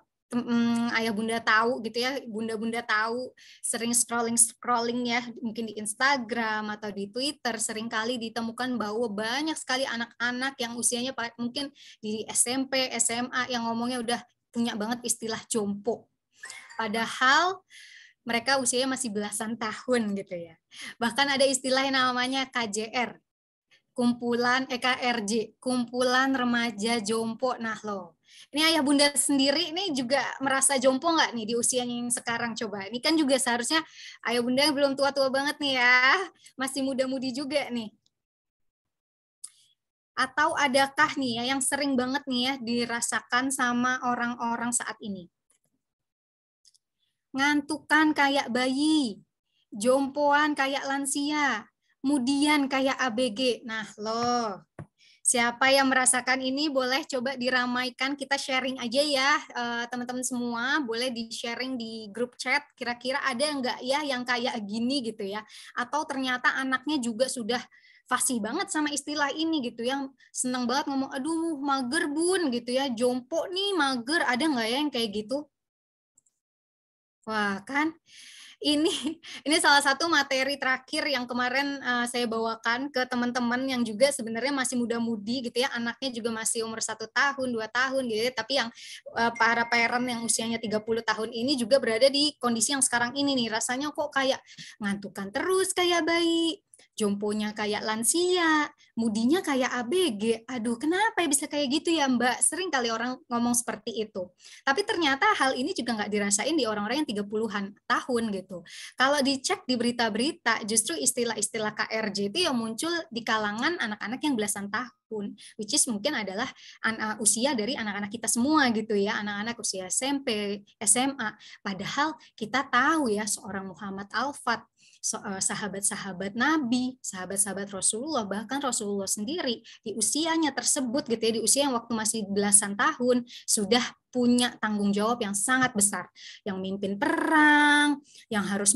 ayah bunda tahu gitu ya, bunda-bunda tahu, sering scrolling ya, mungkin di Instagram atau di Twitter, sering kali ditemukan bahwa banyak sekali anak-anak yang usianya mungkin di SMP, SMA yang ngomongnya udah punya banget istilah jompo. Padahal mereka usianya masih belasan tahun gitu ya. Bahkan ada istilah yang namanya KJR, KRJ, kumpulan remaja jompo. Nah loh, ini ayah bunda sendiri ini juga merasa jompo nggak nih di usianya yang sekarang? Coba, ini kan juga seharusnya ayah bunda belum tua-tua banget nih ya, masih muda-mudi juga nih. Atau adakah nih ya yang sering banget nih ya dirasakan sama orang-orang saat ini? Ngantukan kayak bayi, jompoan kayak lansia, kemudian kayak ABG. Nah loh, siapa yang merasakan ini boleh coba diramaikan, kita sharing aja ya teman-teman semua, boleh di-sharing di grup chat, kira-kira ada nggak ya yang kayak gini gitu ya, atau ternyata anaknya juga sudah fasih banget sama istilah ini gitu, yang seneng banget ngomong, aduh mager bun gitu ya, jompo nih mager, ada nggak ya yang kayak gitu? Wah, kan ini salah satu materi terakhir yang kemarin saya bawakan ke teman-teman yang juga sebenarnya masih muda-mudi gitu ya, anaknya juga masih umur 1 tahun, 2 tahun gitu ya, tapi yang para parent yang usianya 30 tahun ini juga berada di kondisi yang sekarang ini nih, rasanya kok kayak ngantukan terus kayak bayi, jomponya kayak lansia, mudinya kayak ABG. Aduh, kenapa ya bisa kayak gitu ya, Mbak? Sering kali orang ngomong seperti itu. Tapi ternyata hal ini juga nggak dirasain di orang-orang yang 30-an tahun gitu. Kalau dicek di berita-berita, justru istilah-istilah KRJ itu yang muncul di kalangan anak-anak yang belasan tahun, which is mungkin adalah usia dari anak-anak kita semua gitu ya, anak-anak usia SMP, SMA. Padahal kita tahu ya, seorang Muhammad Al-Fat, sahabat-sahabat Nabi, sahabat-sahabat Rasulullah, bahkan Rasulullah sendiri di usianya tersebut gitu ya, di usia yang waktu masih belasan tahun sudah punya tanggung jawab yang sangat besar, yang mimpin perang, yang harus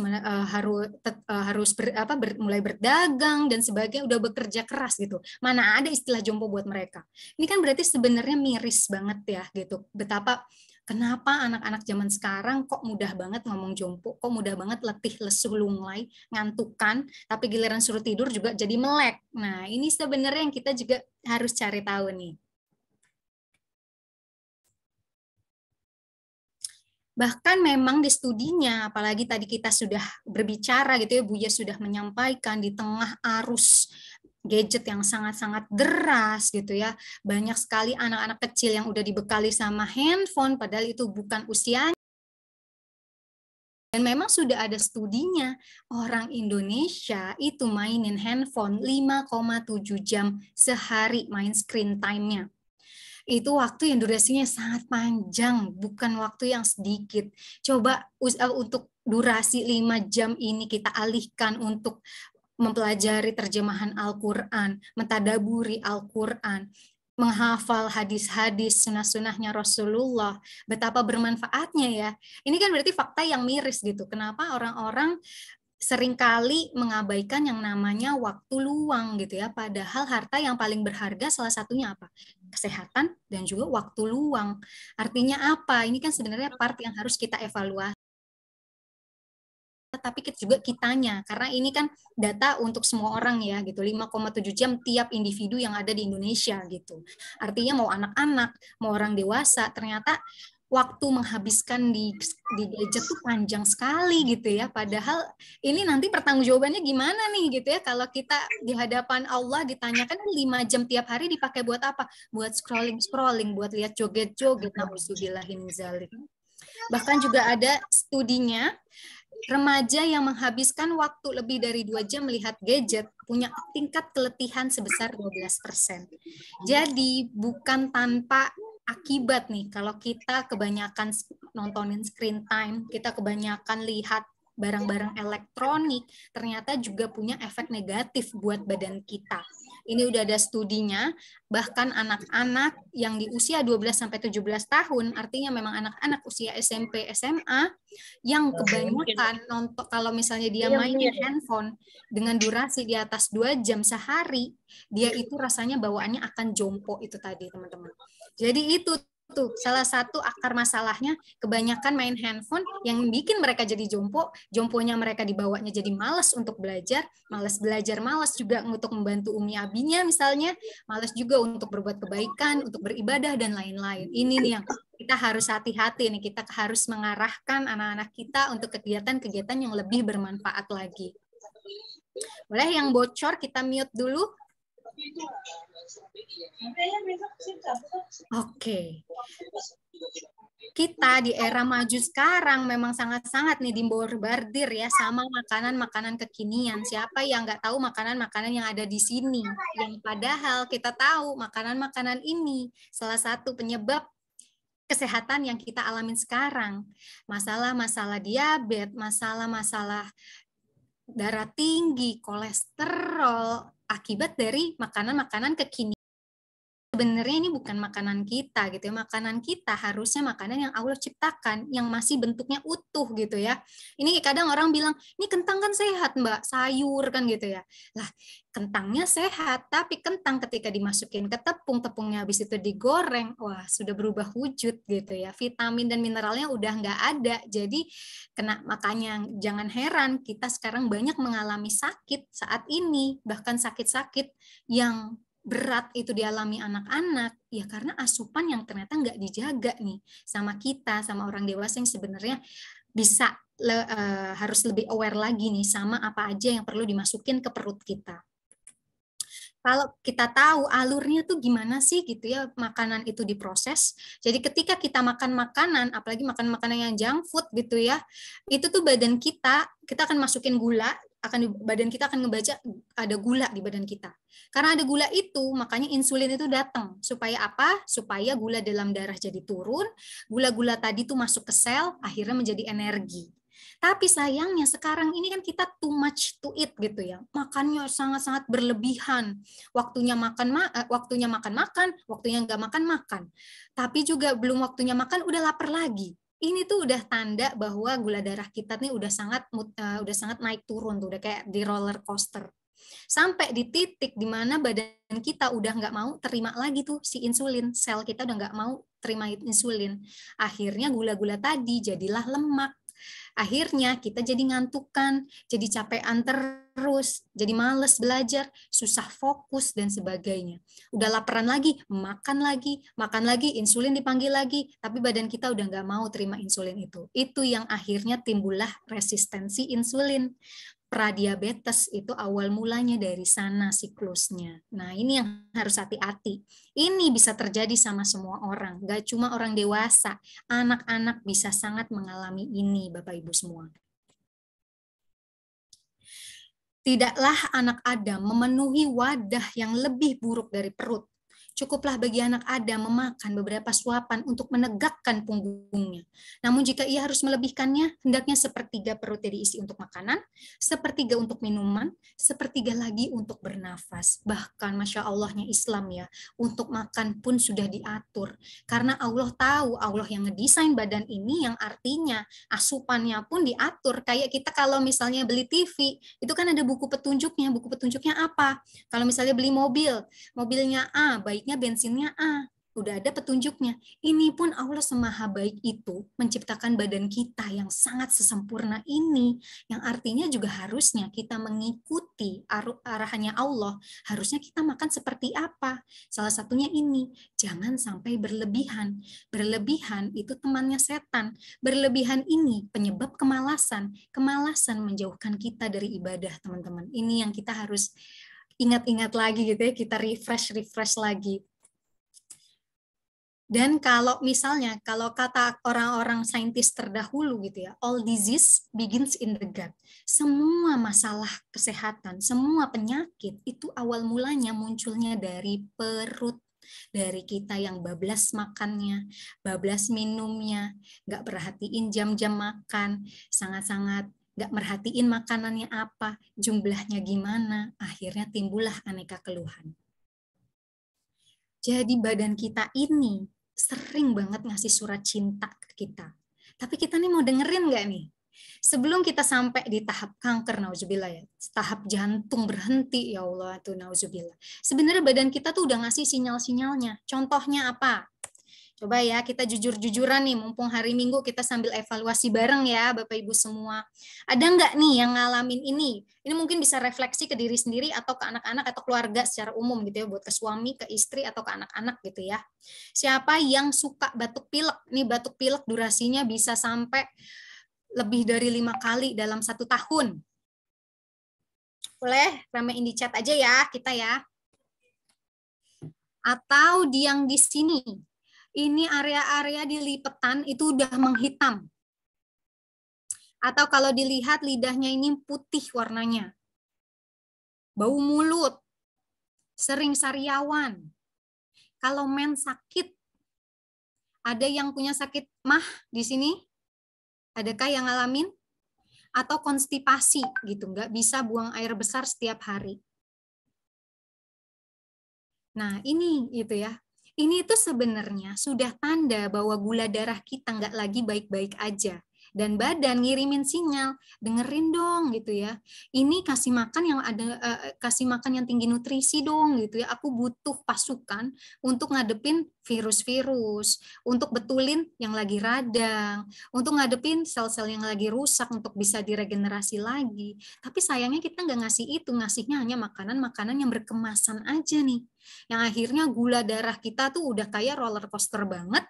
mulai berdagang dan sebagainya, udah bekerja keras gitu. Mana ada istilah jompo buat mereka. Ini kan berarti sebenarnya miris banget ya gitu. Betapa kenapa anak-anak zaman sekarang kok mudah banget ngomong jompo, kok mudah banget letih, lesuh, lunglai, ngantukan, tapi giliran suruh tidur juga jadi melek. Nah, ini sebenarnya yang kita juga harus cari tahu nih. Bahkan memang di studinya, apalagi tadi kita sudah berbicara gitu ya, Buya sudah menyampaikan di tengah arus gadget yang sangat-sangat deras gitu ya, banyak sekali anak-anak kecil yang udah dibekali sama handphone, padahal itu bukan usianya. Dan memang sudah ada studinya, orang Indonesia itu mainin handphone 5,7 jam sehari main screen time-nya. Itu waktu yang durasinya sangat panjang, bukan waktu yang sedikit. Coba untuk durasi 5 jam ini kita alihkan untuk mempelajari terjemahan Al-Quran, mentadaburi Al-Quran, menghafal hadis-hadis sunnah-sunnahnya Rasulullah, betapa bermanfaatnya ya. Ini kan berarti fakta yang miris gitu. Kenapa orang-orang seringkali mengabaikan yang namanya waktu luang gitu ya, padahal harta yang paling berharga salah satunya apa? Kesehatan dan juga waktu luang. Artinya apa? Ini kan sebenarnya part yang harus kita evaluasi. Tapi juga kitanya, karena ini kan data untuk semua orang ya gitu, 5,7 jam tiap individu yang ada di Indonesia gitu. Artinya mau anak-anak, mau orang dewasa, ternyata waktu menghabiskan di gadget tuh panjang sekali gitu ya. Padahal ini nanti pertanggungjawabannya gimana nih gitu ya, kalau kita di hadapan Allah ditanyakan 5 jam tiap hari dipakai buat apa? Buat scrolling, buat lihat joget-joget, nauzubillahi min dzalik. Bahkan juga ada studinya, remaja yang menghabiskan waktu lebih dari 2 jam melihat gadget punya tingkat keletihan sebesar 12%. Jadi bukan tanpa akibat nih, kalau kita kebanyakan nontonin screen time, kita kebanyakan lihat barang-barang elektronik, ternyata juga punya efek negatif buat badan kita. Ini udah ada studinya, bahkan anak-anak yang di usia 12-17 tahun, artinya memang anak-anak usia SMP, SMA, yang kebanyakan nonton, kalau misalnya dia mainin handphone dengan durasi di atas 2 jam sehari, dia itu rasanya bawaannya akan jompo itu tadi, teman-teman. Jadi itu tuh salah satu akar masalahnya, kebanyakan main handphone yang bikin mereka jadi jomponya mereka dibawanya jadi malas untuk belajar, malas juga untuk membantu umi abinya misalnya, malas juga untuk berbuat kebaikan, untuk beribadah dan lain-lain. Ini nih yang kita harus hati-hati nih, kita harus mengarahkan anak-anak kita untuk kegiatan-kegiatan yang lebih bermanfaat lagi. Boleh yang bocor kita mute dulu? Oke. Kita di era maju sekarang memang sangat-sangat nih dimborbardir ya sama makanan-makanan kekinian. Siapa yang nggak tahu makanan-makanan yang ada di sini? Yang padahal kita tahu makanan-makanan ini salah satu penyebab kesehatan yang kita alamin sekarang. Masalah-masalah diabetes, masalah-masalah darah tinggi, kolesterol, akibat dari makanan-makanan kekinian. sebenarnya ini bukan makanan kita gitu ya. Makanan kita harusnya makanan yang Allah ciptakan, yang masih bentuknya utuh gitu ya. Ini kadang orang bilang, ini kentang kan sehat Mbak, sayur kan gitu ya. Lah, kentangnya sehat, tapi kentang ketika dimasukin ke tepung, tepungnya habis itu digoreng, wah sudah berubah wujud gitu ya. Vitamin dan mineralnya udah nggak ada. Jadi makanya jangan heran kita sekarang banyak mengalami sakit saat ini, bahkan sakit-sakit yang berat itu dialami anak-anak, ya karena asupan yang ternyata nggak dijaga nih sama kita, sama orang dewasa yang sebenarnya bisa harus lebih aware lagi nih sama apa aja yang perlu dimasukin ke perut kita. Kalau kita tahu alurnya tuh gimana sih gitu ya makanan itu diproses. Jadi ketika kita makan makanan, apalagi makan makanan yang junk food gitu ya, itu tuh badan kita akan masukin gula, badan kita akan ngebaca ada gula di badan kita. Karena ada gula itu, makanya insulin itu datang. Supaya apa? Supaya gula dalam darah jadi turun, gula-gula tadi tuh masuk ke sel, akhirnya menjadi energi. Tapi sayangnya sekarang ini kan kita too much to eat gitu ya. Makannya sangat-sangat berlebihan. Waktunya makan, waktunya nggak makan. Tapi juga belum waktunya makan udah lapar lagi. Ini tuh udah tanda bahwa gula darah kita nih udah sangat naik turun tuh, udah kayak di roller coaster. Sampai di titik di mana badan kita udah nggak mau terima lagi tuh si insulin, sel kita udah nggak mau terima insulin. Akhirnya gula-gula tadi jadilah lemak. Akhirnya kita jadi ngantukan, jadi capean terus, jadi males belajar, susah fokus, dan sebagainya. Udah laparan lagi, makan lagi, insulin dipanggil lagi, tapi badan kita udah nggak mau terima insulin itu. Itu yang akhirnya timbullah resistensi insulin. Pradiabetes itu awal mulanya dari sana siklusnya. Nah, ini yang harus hati-hati. Ini bisa terjadi sama semua orang, gak cuma orang dewasa. Anak-anak bisa sangat mengalami ini, Bapak Ibu semua. Tidaklah anak Adam memenuhi wadah yang lebih buruk dari perut. Cukuplah bagi anak Adam memakan beberapa suapan untuk menegakkan punggungnya. Namun jika ia harus melebihkannya, hendaknya sepertiga perutnya diisi untuk makanan, sepertiga untuk minuman, sepertiga lagi untuk bernafas. Bahkan Masya Allahnya Islam ya, untuk makan pun sudah diatur. Karena Allah tahu, Allah yang ngedesain badan ini yang artinya asupannya pun diatur. Kayak kita kalau misalnya beli TV, itu kan ada buku petunjuknya. Buku petunjuknya apa? Kalau misalnya beli mobilnya A, baiknya bensinnya A, udah ada petunjuknya. Ini pun Allah semaha baik itu menciptakan badan kita yang sangat sesempurna ini, yang artinya juga harusnya kita mengikuti arahannya Allah. Harusnya kita makan seperti apa? Salah satunya ini, jangan sampai berlebihan. Berlebihan itu temannya setan. Berlebihan ini penyebab kemalasan. Kemalasan menjauhkan kita dari ibadah, teman-teman. Ini yang kita harus ingat-ingat lagi gitu ya, kita refresh lagi. Dan kalau misalnya, kalau kata orang-orang saintis terdahulu gitu ya, all disease begins in the gut. Semua masalah kesehatan, semua penyakit itu awal mulanya munculnya dari perut. Dari kita yang bablas makannya, bablas minumnya, nggak perhatiin jam-jam makan, sangat-sangat nggak merhatiin makanannya apa, jumlahnya gimana, akhirnya timbullah aneka keluhan. Jadi badan kita ini sering banget ngasih surat cinta ke kita. Tapi kita nih mau dengerin nggak nih? Sebelum kita sampai di tahap kanker, nauzubillah ya, tahap jantung berhenti, ya Allah, tuh nauzubillah. Sebenarnya badan kita tuh udah ngasih sinyal-sinyalnya. Contohnya apa? Coba ya, kita jujur-jujuran nih, mumpung hari Minggu kita sambil evaluasi bareng ya, Bapak Ibu semua. Ada nggak nih yang ngalamin ini? Ini mungkin bisa refleksi ke diri sendiri atau ke anak-anak atau keluarga secara umum gitu ya, buat ke suami, ke istri, atau ke anak-anak gitu ya. Siapa yang suka batuk pilek? Nih batuk pilek durasinya bisa sampai lebih dari 5 kali dalam 1 tahun. Boleh ramein di chat aja ya, kita ya. Atau di yang di sini. Ini area-area di lipetan itu udah menghitam. Atau kalau dilihat lidahnya ini putih warnanya. Bau mulut. Sering sariawan. Kalau men sakit. Ada yang punya sakit mah di sini? Adakah yang ngalamin? Atau konstipasi gitu, nggak bisa buang air besar setiap hari. Nah ini gitu ya. Ini tuh sebenarnya sudah tanda bahwa gula darah kita nggak lagi baik-baik aja. Dan badan ngirimin sinyal, dengerin dong gitu ya. Ini kasih makan yang kasih makan yang tinggi nutrisi dong gitu ya. Aku butuh pasukan untuk ngadepin virus-virus, untuk betulin yang lagi radang, untuk ngadepin sel-sel yang lagi rusak untuk bisa diregenerasi lagi. Tapi sayangnya kita nggak ngasih itu, ngasihnya hanya makanan-makanan yang berkemasan aja nih. Yang akhirnya gula darah kita tuh udah kayak roller coaster banget.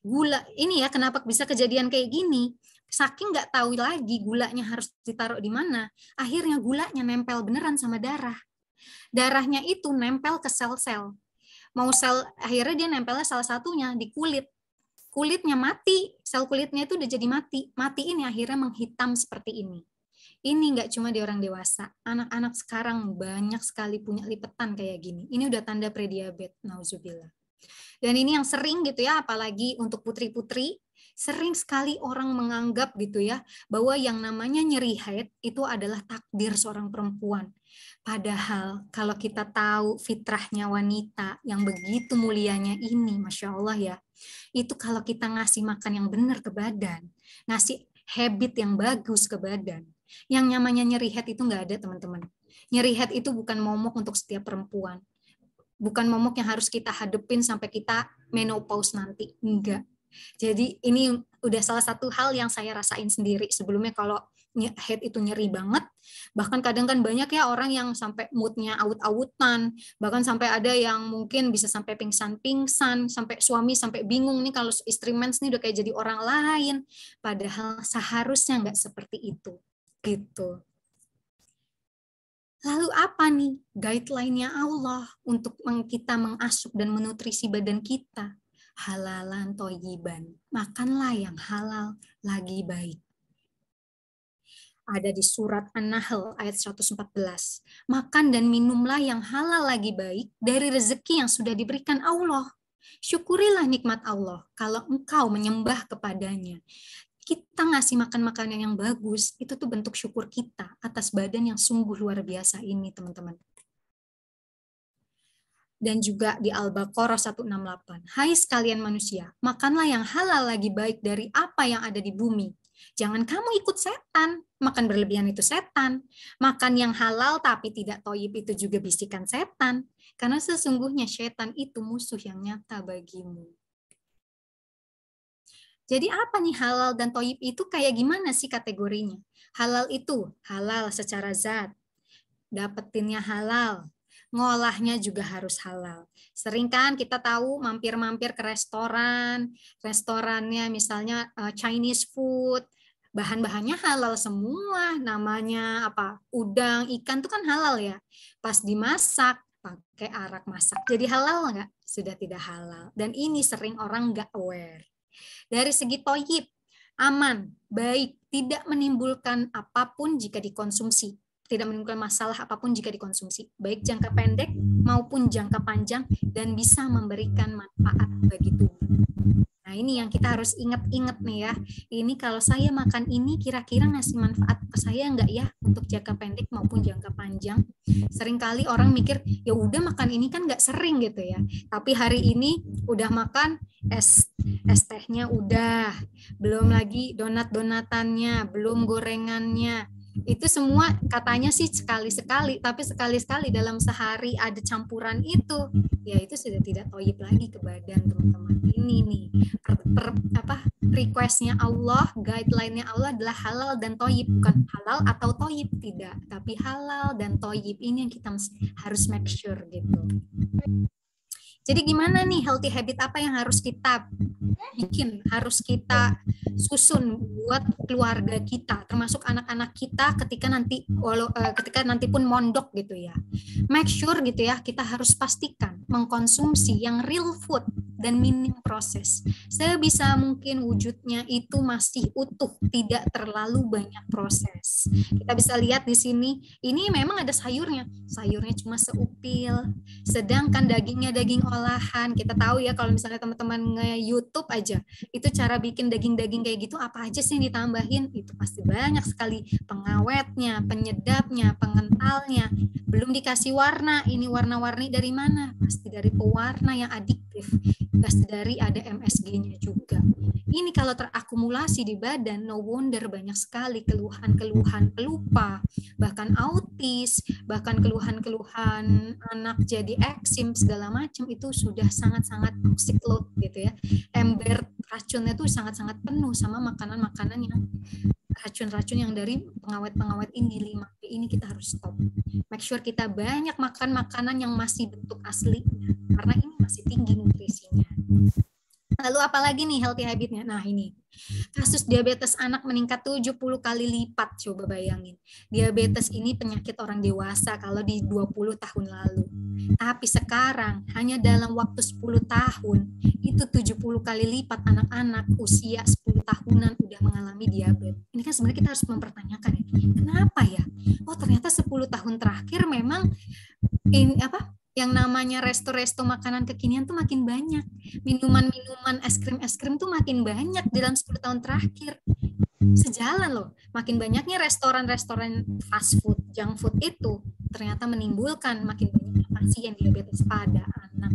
Gula ini ya kenapa bisa kejadian kayak gini? Saking nggak tahu lagi gulanya harus ditaruh di mana, akhirnya gulanya nempel beneran sama darah. Darahnya itu nempel ke sel-sel. Mau sel, akhirnya dia nempelnya salah satunya di kulit. Kulitnya mati, sel kulitnya itu udah jadi mati. Mati ini akhirnya menghitam seperti ini. Ini nggak cuma di orang dewasa, anak-anak sekarang banyak sekali punya lipetan kayak gini. Ini udah tanda prediabetes, nauzubillah. Dan ini yang sering gitu ya, apalagi untuk putri-putri, sering sekali orang menganggap gitu ya, bahwa yang namanya nyeri haid itu adalah takdir seorang perempuan. Padahal kalau kita tahu fitrahnya wanita yang begitu mulianya ini, Masya Allah ya, itu kalau kita ngasih makan yang benar ke badan, ngasih habit yang bagus ke badan, yang namanya nyeri haid itu nggak ada teman-teman. Nyeri haid itu bukan momok untuk setiap perempuan. Bukan momok yang harus kita hadepin sampai kita menopause nanti. Enggak. Jadi ini udah salah satu hal yang saya rasain sendiri. Sebelumnya kalau head itu nyeri banget, bahkan kadang kan banyak ya orang yang sampai moodnya awut-awutan, bahkan sampai ada yang mungkin bisa sampai pingsan-pingsan, sampai suami sampai bingung nih kalau istri mens nih udah kayak jadi orang lain. Padahal seharusnya nggak seperti itu. Gitu. Lalu apa nih guideline-nya Allah untuk kita mengasup dan menutrisi badan kita? Halalan thayyiban. Makanlah yang halal lagi baik. Ada di surat An-Nahl ayat 114. Makan dan minumlah yang halal lagi baik dari rezeki yang sudah diberikan Allah. Syukurilah nikmat Allah kalau engkau menyembah kepadanya. Kita ngasih makan makanan yang bagus, itu tuh bentuk syukur kita atas badan yang sungguh luar biasa ini, teman-teman. Dan juga di Al-Baqarah 168. Hai sekalian manusia, makanlah yang halal lagi baik dari apa yang ada di bumi. Jangan kamu ikut setan, makan berlebihan itu setan. Makan yang halal tapi tidak thayyib itu juga bisikan setan. Karena sesungguhnya setan itu musuh yang nyata bagimu. Jadi apa nih halal dan thayyib itu kayak gimana sih kategorinya? Halal itu halal secara zat, dapetinnya halal, ngolahnya juga harus halal. Sering kan kita tahu mampir-mampir ke restoran, restorannya misalnya Chinese food, bahan-bahannya halal semua, namanya apa? Udang, ikan itu kan halal ya. Pas dimasak pakai arak masak. Jadi halal nggak? Sudah tidak halal. Dan ini sering orang nggak aware. Dari segi thayyib, aman, baik, tidak menimbulkan apapun jika dikonsumsi. Tidak menimbulkan masalah apapun jika dikonsumsi. Baik jangka pendek maupun jangka panjang dan bisa memberikan manfaat bagi tubuh. Nah ini yang kita harus ingat-ingat nih ya. Ini kalau saya makan ini kira-kira ngasih manfaat ke saya enggak ya untuk jangka pendek maupun jangka panjang. Seringkali orang mikir ya udah makan ini kan enggak sering gitu ya. Tapi hari ini udah makan es tehnya udah, belum lagi donat-donatannya, belum gorengannya. Itu semua katanya sih sekali-sekali, tapi sekali-sekali dalam sehari ada campuran itu, ya itu sudah tidak thayyib lagi ke badan teman-teman. Ini nih requestnya Allah, guideline-nya Allah adalah halal dan thayyib, bukan halal atau thayyib tidak, tapi halal dan thayyib ini yang kita harus make sure gitu. Jadi gimana nih healthy habit apa yang harus kita bikin, harus kita susun buat keluarga kita, termasuk anak-anak kita ketika nanti pun mondok gitu ya. Make sure gitu ya, kita harus pastikan mengkonsumsi yang real food, dan minim proses. Sebisa mungkin wujudnya itu masih utuh, tidak terlalu banyak proses. Kita bisa lihat di sini, ini memang ada sayurnya. Sayurnya cuma seupil, sedangkan dagingnya daging olahan. Kita tahu ya kalau misalnya teman-teman nge-YouTube aja, itu cara bikin daging-daging kayak gitu apa aja sih yang ditambahin? Itu pasti banyak sekali, pengawetnya, penyedapnya, pengentalnya. Belum dikasih warna, ini warna-warni dari mana? Pasti dari pewarna yang adiktif. Pasti dari ada MSG-nya juga. Ini kalau terakumulasi di badan, no wonder banyak sekali keluhan-keluhan pelupa, bahkan autis, bahkan keluhan-keluhan anak jadi eksim segala macam, itu sudah sangat-sangat toxic load gitu ya. Ember racunnya itu sangat-sangat penuh sama makanan-makanan yang racun-racun yang dari pengawet-pengawet ini, 5P ini kita harus stop. Make sure kita banyak makan makanan yang masih bentuk aslinya, karena ini masih tinggi nutrisinya. Lalu apalagi nih healthy habitnya? Nah ini, kasus diabetes anak meningkat 70 kali lipat, coba bayangin. Diabetes ini penyakit orang dewasa kalau di 20 tahun lalu. Tapi sekarang hanya dalam waktu 10 tahun, itu 70 kali lipat anak-anak usia 10 tahunan udah mengalami diabetes. Ini kan sebenarnya kita harus mempertanyakan ya, kenapa ya? Oh ternyata 10 tahun terakhir memang ini yang namanya resto-resto makanan kekinian tuh makin banyak. Minuman-minuman es krim tuh makin banyak dalam 10 tahun terakhir. Sejalan loh, makin banyaknya restoran-restoran fast food, junk food itu ternyata menimbulkan makin banyak pasien diabetes pada anak.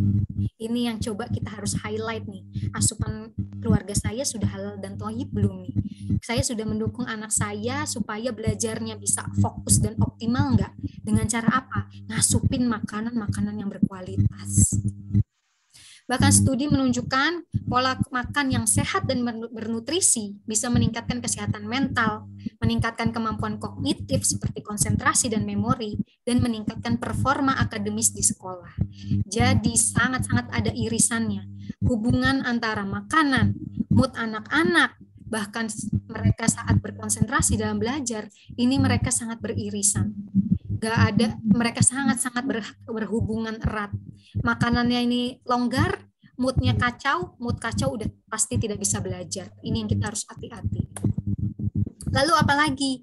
Ini yang coba kita harus highlight nih. Asupan keluarga saya sudah halal dan thayyib belum nih? Saya sudah mendukung anak saya supaya belajarnya bisa fokus dan optimal nggak? Dengan cara apa? Ngasupin makanan-makanan yang berkualitas. Bahkan studi menunjukkan pola makan yang sehat dan bernutrisi bisa meningkatkan kesehatan mental, meningkatkan kemampuan kognitif seperti konsentrasi dan memori, dan meningkatkan performa akademis di sekolah. Jadi sangat-sangat ada irisannya. Hubungan antara makanan, mood anak-anak, bahkan mereka saat berkonsentrasi dalam belajar, ini mereka sangat beririsan. Mereka sangat-sangat berhubungan erat. Makanannya ini longgar, moodnya kacau, mood kacau udah pasti tidak bisa belajar. Ini yang kita harus hati-hati. Lalu apalagi?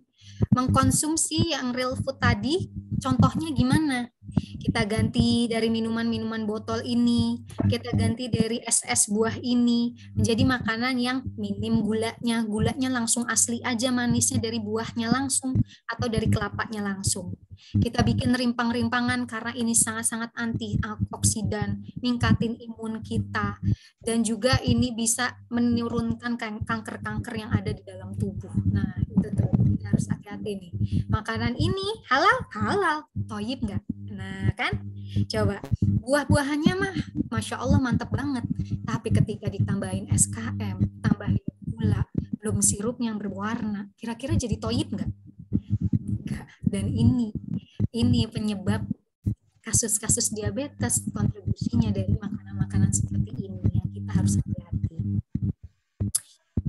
Mengkonsumsi yang real food tadi, contohnya gimana? Kita ganti dari minuman-minuman botol ini, kita ganti dari es-es buah ini, menjadi makanan yang minim gulanya langsung asli aja, manisnya dari buahnya langsung, atau dari kelapanya langsung. Kita bikin rimpang-rimpangan karena ini sangat-sangat antioksidan, ningkatin imun kita, dan juga ini bisa menurunkan kanker-kanker yang ada di dalam tubuh. Nah, itu tuh, kita harus hati-hati nih. Makanan ini halal, thayyib nggak? Nah, kan? Coba, buah-buahannya mah, Masya Allah mantap banget. Tapi ketika ditambahin SKM, tambahin gula, belum sirup yang berwarna, kira-kira jadi thayyib nggak? Nggak. Dan ini penyebab kasus-kasus diabetes, kontribusinya dari makanan-makanan seperti ini yang kita harus hati-hati.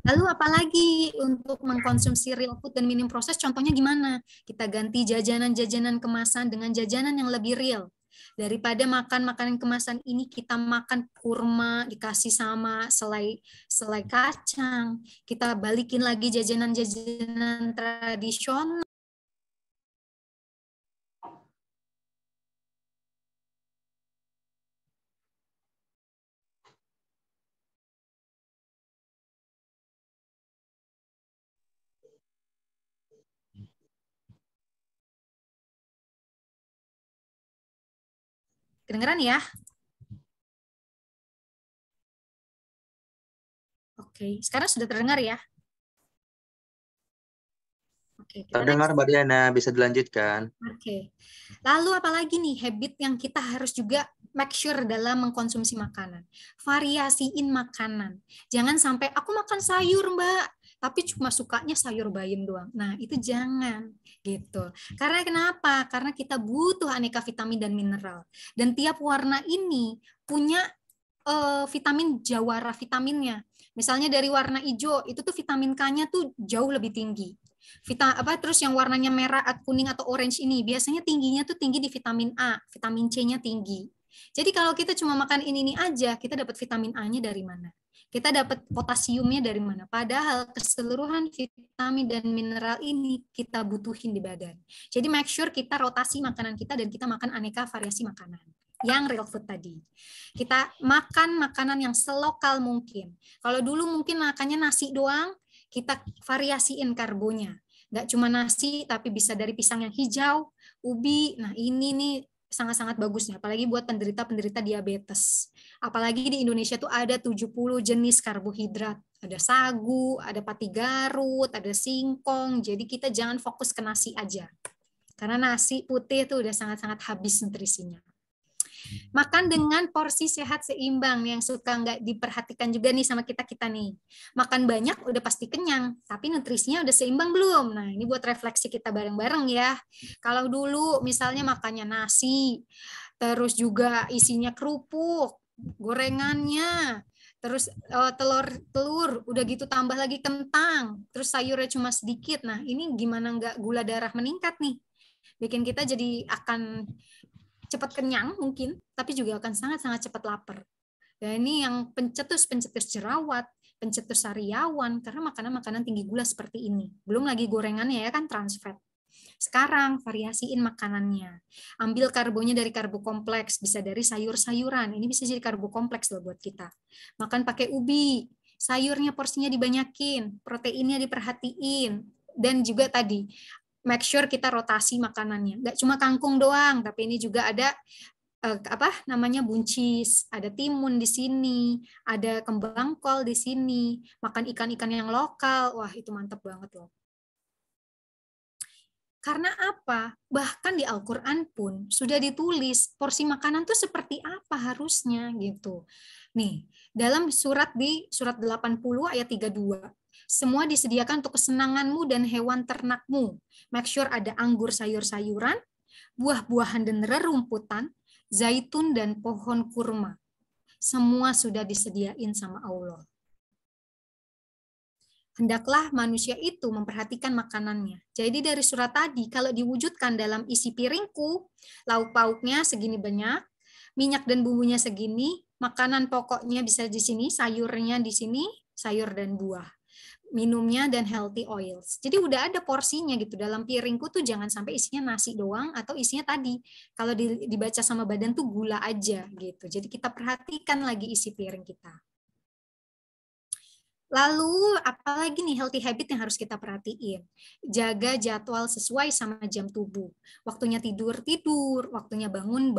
Lalu apalagi untuk mengkonsumsi real food dan minim proses, contohnya gimana? Kita ganti jajanan-jajanan kemasan dengan jajanan yang lebih real. Daripada makan makanan kemasan ini, kita makan kurma dikasih sama selai kacang. Kita balikin lagi jajanan-jajanan tradisional. Kedengeran ya? Oke, sekarang sudah terdengar ya? Oke, terdengar Mbak Diana, bisa dilanjutkan. Oke. Lalu apalagi nih habit yang kita harus juga make sure dalam mengkonsumsi makanan? Variasiin makanan. Jangan sampai aku makan sayur, Mbak, tapi cuma sukanya sayur bayam doang. Nah, itu jangan gitu. Karena kenapa? Karena kita butuh aneka vitamin dan mineral. Dan tiap warna ini punya vitamin jawara vitaminnya. Misalnya dari warna hijau, itu tuh vitamin K-nya tuh jauh lebih tinggi. Terus yang warnanya merah, kuning atau orange ini biasanya tingginya tuh tinggi di vitamin A, vitamin C-nya tinggi. Jadi kalau kita cuma makan ini aja, kita dapat vitamin A-nya dari mana? Kita dapat potasiumnya dari mana? Padahal keseluruhan vitamin dan mineral ini kita butuhin di badan. Jadi make sure kita rotasi makanan kita dan kita makan aneka variasi makanan. Yang real food tadi. Kita makan makanan yang selokal mungkin. Kalau dulu mungkin makannya nasi doang, kita variasiin karbonya. Nggak cuma nasi, tapi bisa dari pisang yang hijau, ubi. Nah ini nih sangat-sangat bagusnya, apalagi buat penderita-penderita diabetes. Apalagi di Indonesia tuh ada 70 jenis karbohidrat. Ada sagu, ada pati garut, ada singkong. Jadi kita jangan fokus ke nasi aja. Karena nasi putih tuh udah sangat-sangat habis nutrisinya. Makan dengan porsi sehat seimbang, yang suka nggak diperhatikan juga nih sama kita-kita nih. Makan banyak udah pasti kenyang, tapi nutrisinya udah seimbang belum? Nah, ini buat refleksi kita bareng-bareng ya. Kalau dulu misalnya makannya nasi, terus juga isinya kerupuk, gorengannya, terus telur, udah gitu tambah lagi kentang, terus sayurnya cuma sedikit. Nah, ini gimana nggak gula darah meningkat nih? Bikin kita jadi akan cepat kenyang mungkin, tapi juga akan sangat-sangat cepat lapar. Dan ini yang pencetus-pencetus jerawat, pencetus sariawan, karena makanan-makanan tinggi gula seperti ini. Belum lagi gorengannya ya kan trans fat. Sekarang variasiin makanannya. Ambil karbonya dari karbo kompleks, bisa dari sayur-sayuran. Ini bisa jadi karbo kompleks loh buat kita. Makan pakai ubi, sayurnya porsinya dibanyakin, proteinnya diperhatiin, dan juga tadi make sure kita rotasi makanannya. Nggak cuma kangkung doang, tapi ini juga ada buncis, ada timun di sini, ada kembang kol di sini, makan ikan-ikan yang lokal. Wah, itu mantap banget loh. Karena apa? Bahkan di Al-Qur'an pun sudah ditulis porsi makanan tuh seperti apa harusnya gitu. Nih, dalam surat 80 ayat 32. Semua disediakan untuk kesenanganmu dan hewan ternakmu. Make sure ada anggur sayur-sayuran, buah-buahan dan rerumputan, zaitun dan pohon kurma. Semua sudah disediain sama Allah. Hendaklah manusia itu memperhatikan makanannya. Jadi dari surat tadi, kalau diwujudkan dalam isi piringku, lauk pauknya segini banyak, minyak dan bumbunya segini, makanan pokoknya bisa di sini, sayurnya di sini, sayur dan buah. Minumnya dan healthy oils. Jadi udah ada porsinya gitu. Dalam piringku tuh jangan sampai isinya nasi doang atau isinya tadi. Kalau dibaca sama badan tuh gula aja gitu. Jadi kita perhatikan lagi isi piring kita. Lalu apalagi nih healthy habit yang harus kita perhatiin? Jaga jadwal sesuai sama jam tubuh. Waktunya tidur, waktunya bangun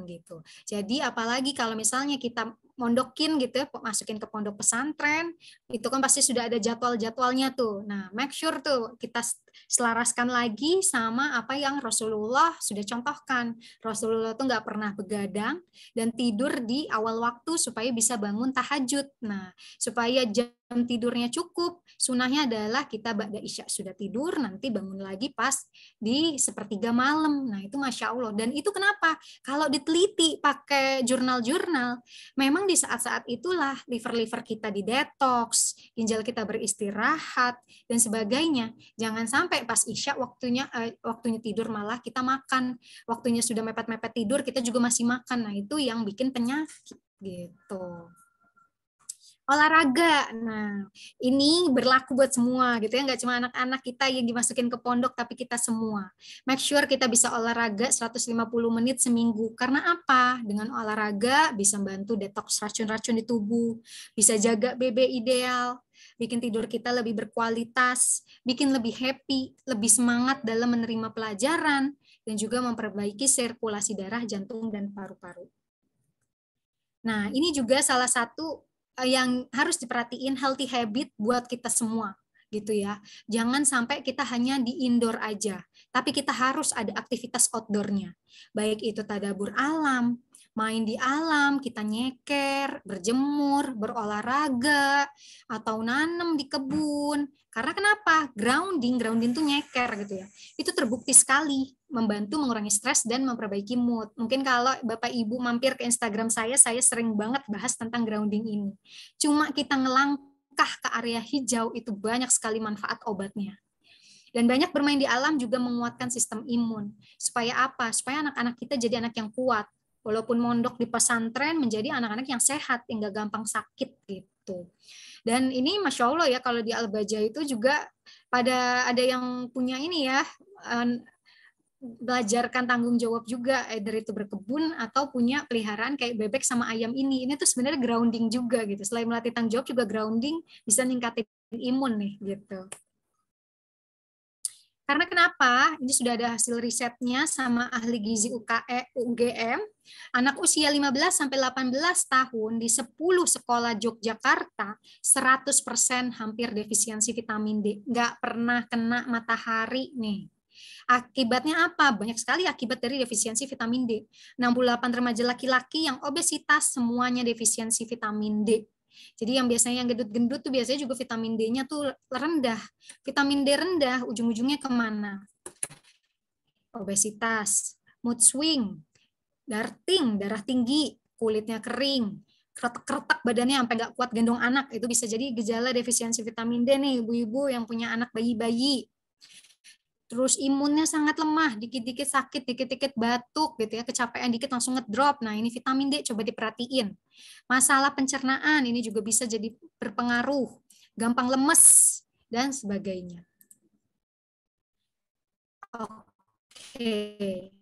gitu. Jadi apalagi kalau misalnya kita mondokin gitu ya, masukin ke pondok pesantren, itu kan pasti sudah ada jadwal-jadwalnya tuh. Nah, make sure tuh kita selaraskan lagi sama apa yang Rasulullah sudah contohkan. Rasulullah tuh nggak pernah begadang dan tidur di awal waktu supaya bisa bangun tahajud. Nah, supaya jam tidurnya cukup, sunahnya adalah kita ba'da isya sudah tidur, nanti bangun lagi pas di sepertiga malam. Nah, itu Masya Allah. Dan itu kenapa? Kalau diteliti pakai jurnal-jurnal, memang di saat-saat itulah liver-liver kita didetoks, ginjal kita beristirahat, dan sebagainya. Jangan sampai pas isya waktunya tidur malah kita makan. Waktunya sudah mepet-mepet tidur, kita juga masih makan. Nah, itu yang bikin penyakit gitu. Olahraga, nah ini berlaku buat semua gitu ya, nggak cuma anak-anak kita yang dimasukin ke pondok, tapi kita semua. Make sure kita bisa olahraga 150 menit seminggu. Karena apa? Dengan olahraga bisa bantu detoks racun-racun di tubuh, bisa jaga BB ideal, bikin tidur kita lebih berkualitas, bikin lebih happy, lebih semangat dalam menerima pelajaran, dan juga memperbaiki sirkulasi darah, jantung, dan paru-paru. Nah, ini juga salah satu yang harus diperhatiin healthy habit buat kita semua gitu ya. Jangan sampai kita hanya di indoor aja, tapi kita harus ada aktivitas outdoornya. Baik itu tadabur alam, main di alam, kita nyeker, berjemur, berolahraga, atau nanam di kebun. Karena kenapa? Grounding tuh nyeker gitu ya. Itu terbukti sekali membantu mengurangi stres dan memperbaiki mood. Mungkin kalau Bapak Ibu mampir ke Instagram saya sering banget bahas tentang grounding ini. Cuma kita ngelangkah ke area hijau itu banyak sekali manfaat obatnya. Dan banyak bermain di alam juga menguatkan sistem imun. Supaya apa? Supaya anak-anak kita jadi anak yang kuat. Walaupun mondok di pesantren menjadi anak-anak yang sehat, yang nggak gampang sakit gitu. Dan ini Masya Allah ya, kalau di Al-Baja itu juga ada yang punya ini ya, belajarkan tanggung jawab juga, either itu berkebun atau punya peliharaan kayak bebek sama ayam ini. Ini tuh sebenarnya grounding juga gitu. Selain melatih tanggung jawab juga grounding, bisa ningkatin imun nih gitu. Karena kenapa? Ini sudah ada hasil risetnya sama ahli gizi UGM. Anak usia 15 sampai 18 tahun di 10 sekolah Yogyakarta 100% hampir defisiensi vitamin D. Nggak pernah kena matahari nih. Akibatnya apa? Banyak sekali akibat dari defisiensi vitamin D. 68 remaja laki-laki yang obesitas semuanya defisiensi vitamin D. Jadi yang biasanya yang gendut-gendut tuh biasanya juga vitamin D-nya tuh rendah. Vitamin D rendah, ujung-ujungnya kemana? Obesitas, mood swing, darting, darah tinggi, kulitnya kering, keretak-keretak badannya sampai nggak kuat gendong anak. Itu bisa jadi gejala defisiensi vitamin D nih, ibu-ibu yang punya anak bayi-bayi. Terus imunnya sangat lemah, dikit-dikit sakit, dikit-dikit batuk gitu ya, kecapean dikit langsung ngedrop. Nah, ini vitamin D coba diperhatiin. Masalah pencernaan ini juga bisa jadi berpengaruh, gampang lemes dan sebagainya. Oke.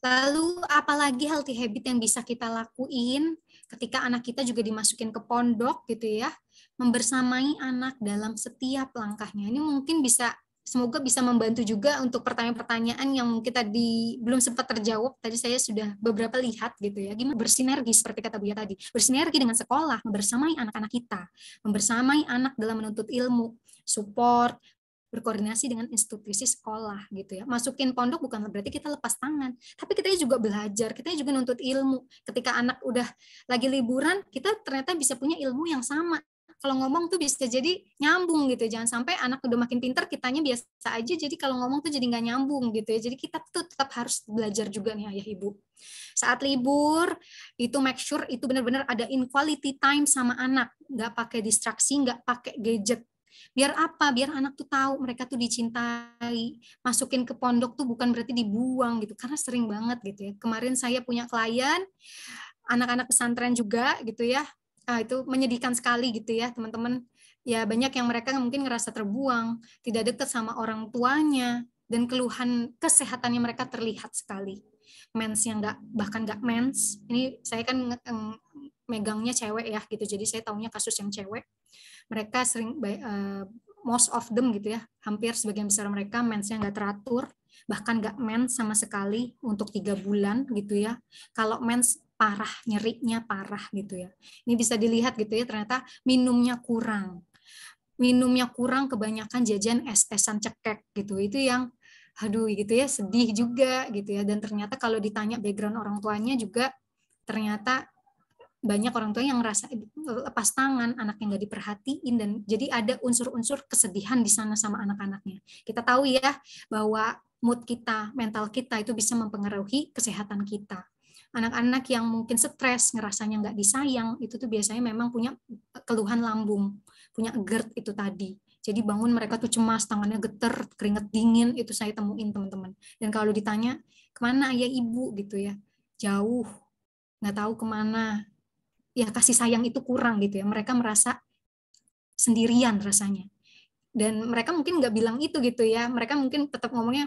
Lalu apalagi healthy habit yang bisa kita lakuin ketika anak kita juga dimasukin ke pondok gitu ya, membersamai anak dalam setiap langkahnya. Ini mungkin bisa, semoga bisa membantu juga untuk pertanyaan-pertanyaan yang mungkin tadi belum sempat terjawab. Tadi saya sudah beberapa lihat gitu ya, gimana bersinergi seperti kata Buya tadi, bersinergi dengan sekolah, membersamai anak-anak kita, membersamai anak dalam menuntut ilmu, support, berkoordinasi dengan institusi sekolah gitu ya. Masukin pondok bukan berarti kita lepas tangan, tapi kita juga belajar, kita juga nuntut ilmu. Ketika anak udah lagi liburan, kita ternyata bisa punya ilmu yang sama. Kalau ngomong tuh bisa jadi nyambung gitu. Jangan sampai anak udah makin pintar, kitanya biasa aja, jadi kalau ngomong tuh jadi nggak nyambung gitu ya. Jadi kita tuh tetap harus belajar juga nih ayah ibu. Saat libur, itu make sure itu benar-benar ada in quality time sama anak. Nggak pakai distraksi, nggak pakai gadget. Biar apa? Biar anak tuh tahu mereka tuh dicintai. Masukin ke pondok tuh bukan berarti dibuang gitu. Karena sering banget gitu ya. Kemarin saya punya klien, anak-anak pesantren juga gitu ya. Itu menyedihkan sekali gitu ya teman-teman. Ya banyak yang mereka mungkin ngerasa terbuang, tidak dekat sama orang tuanya, dan keluhan kesehatannya mereka terlihat sekali. Mensnya bahkan nggak mens. Ini saya kan megangnya cewek ya gitu. Jadi saya taunya kasus yang cewek. Mereka sering, most of them gitu ya, hampir sebagian besar mereka mensnya nggak teratur, bahkan nggak mens sama sekali untuk 3 bulan gitu ya. Kalau mens parah, nyerinya parah gitu ya. Ini bisa dilihat gitu ya, ternyata minumnya kurang, kebanyakan jajan es-esan cekek gitu. Itu yang aduh gitu ya, sedih juga gitu ya. Dan ternyata kalau ditanya background orang tuanya juga ternyata banyak orang tua yang ngerasa lepas tangan, anaknya nggak diperhatiin, dan jadi ada unsur-unsur kesedihan di sana sama anak-anaknya. Kita tahu ya bahwa mood kita, mental kita itu bisa mempengaruhi kesehatan kita. Anak-anak yang mungkin stres, ngerasanya nggak disayang, itu tuh biasanya memang punya keluhan lambung, punya GERD itu tadi. Jadi bangun mereka tuh cemas, tangannya geter, keringat dingin, itu saya temuin teman-teman. Dan kalau ditanya, kemana ayah ibu gitu ya, jauh, nggak tahu kemana, ya kasih sayang itu kurang gitu ya. Mereka merasa sendirian rasanya. Dan mereka mungkin nggak bilang itu gitu ya. Mereka mungkin tetap ngomongnya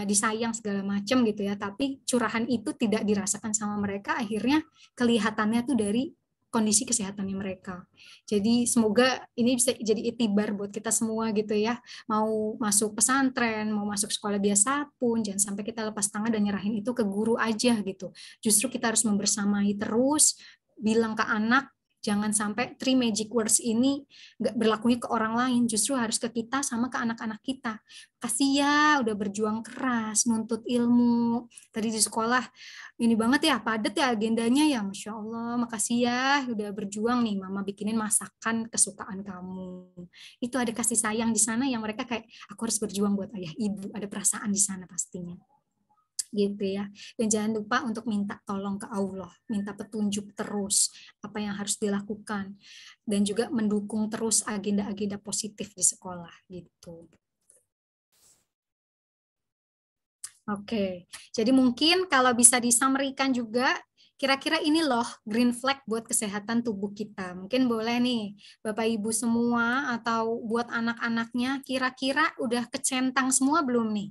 disayang segala macam gitu ya. Tapi curahan itu tidak dirasakan sama mereka. Akhirnya kelihatannya tuh dari kondisi kesehatannya mereka. Jadi semoga ini bisa jadi itibar buat kita semua gitu ya. Mau masuk pesantren, mau masuk sekolah biasa pun, jangan sampai kita lepas tangan dan nyerahin itu ke guru aja gitu. Justru kita harus membersamai terus, bilang ke anak, jangan sampai 3 magic words ini nggak berlakunya ke orang lain, justru harus ke kita sama ke anak-anak kita. Kasih ya, udah berjuang keras, nuntut ilmu. Tadi di sekolah, ini banget ya, padat ya agendanya ya, Masya Allah, makasih ya, udah berjuang nih, Mama bikinin masakan kesukaan kamu. Itu ada kasih sayang di sana yang mereka kayak, aku harus berjuang buat ayah ibu, ada perasaan di sana pastinya. Gitu ya. Dan jangan lupa untuk minta tolong ke Allah, minta petunjuk terus apa yang harus dilakukan, dan juga mendukung terus agenda-agenda positif di sekolah gitu. Oke, jadi mungkin kalau bisa disamerikan juga, kira-kira ini loh green flag buat kesehatan tubuh kita. Mungkin boleh nih, Bapak Ibu semua atau buat anak-anaknya, kira-kira udah kecentang semua belum nih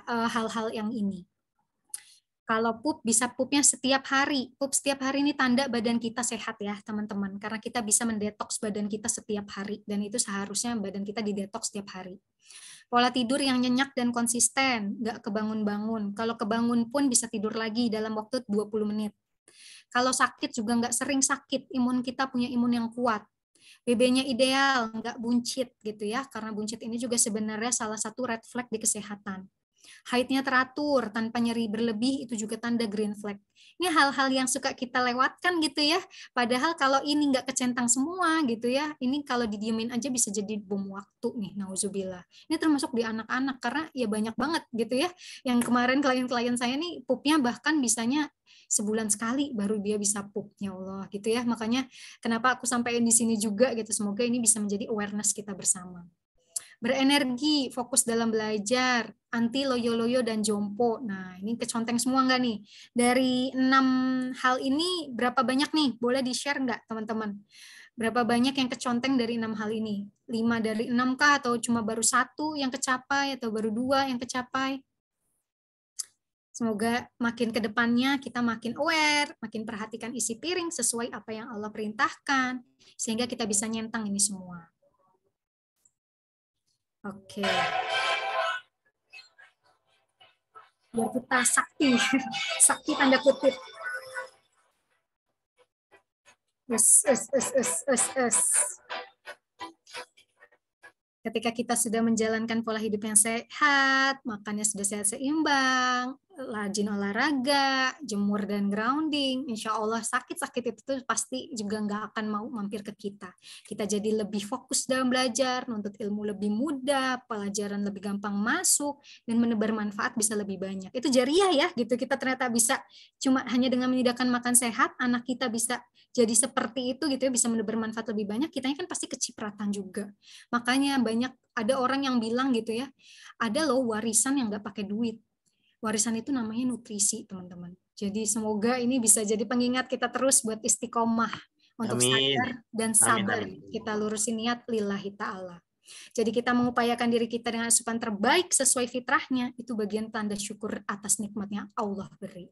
hal-hal yang ini? Kalau pup, bisa pupnya setiap hari. Pup setiap hari ini tanda badan kita sehat ya, teman-teman. Karena kita bisa mendetoks badan kita setiap hari. Dan itu seharusnya badan kita didetoks setiap hari. Pola tidur yang nyenyak dan konsisten, nggak kebangun-bangun. Kalau kebangun pun bisa tidur lagi dalam waktu 20 menit. Kalau sakit juga nggak sering sakit, imun kita punya imun yang kuat. BB-nya ideal, nggak buncit gitu ya, karena buncit ini juga sebenarnya salah satu red flag di kesehatan. Haidnya teratur, tanpa nyeri berlebih, itu juga tanda green flag. Ini hal-hal yang suka kita lewatkan gitu ya. Padahal kalau ini nggak kecentang semua gitu ya, ini kalau didiemin aja bisa jadi bom waktu nih, nauzubillah. Ini termasuk di anak-anak, karena ya banyak banget gitu ya. Yang kemarin klien-klien saya nih, pupnya bahkan bisanya sebulan sekali baru dia bisa pup, ya Allah gitu ya. Makanya kenapa aku sampaikan di sini juga gitu, semoga ini bisa menjadi awareness kita bersama. Berenergi, fokus dalam belajar, anti loyo-loyo dan jompo. Nah, ini keconteng semua nggak nih? Dari 6 hal ini, berapa banyak nih? Boleh di-share nggak, teman-teman? Berapa banyak yang keconteng dari 6 hal ini? 5 dari 6 kah? Atau cuma baru 1 yang kecapai? Atau baru 2 yang kecapai? Semoga makin ke depannya kita makin aware, makin perhatikan isi piring sesuai apa yang Allah perintahkan, sehingga kita bisa nyentang ini semua. Oke. Biar kita sakti. Sakti tanda kutip. Yes. Ketika kita sudah menjalankan pola hidup yang sehat, makannya sudah sehat seimbang, rajin olahraga, jemur dan grounding, insya Allah sakit-sakit itu tuh pasti juga nggak akan mau mampir ke kita. Kita jadi lebih fokus dalam belajar, nuntut ilmu lebih mudah, pelajaran lebih gampang masuk, dan menebar manfaat bisa lebih banyak. Itu jariah ya, gitu. Kita ternyata bisa cuma hanya dengan menyediakan makan sehat, anak kita bisa jadi seperti itu gitu ya, bisa menebar manfaat lebih banyak, kitanya kan pasti kecipratan juga. Makanya banyak ada orang yang bilang gitu ya, ada loh warisan yang nggak pakai duit. Warisan itu namanya nutrisi, teman-teman. Jadi semoga ini bisa jadi pengingat kita terus buat istiqomah untuk sadar dan sabar. Kita lurusin niat lillahi ta'ala. Jadi kita mengupayakan diri kita dengan asupan terbaik sesuai fitrahnya, itu bagian tanda syukur atas nikmatnya Allah beri.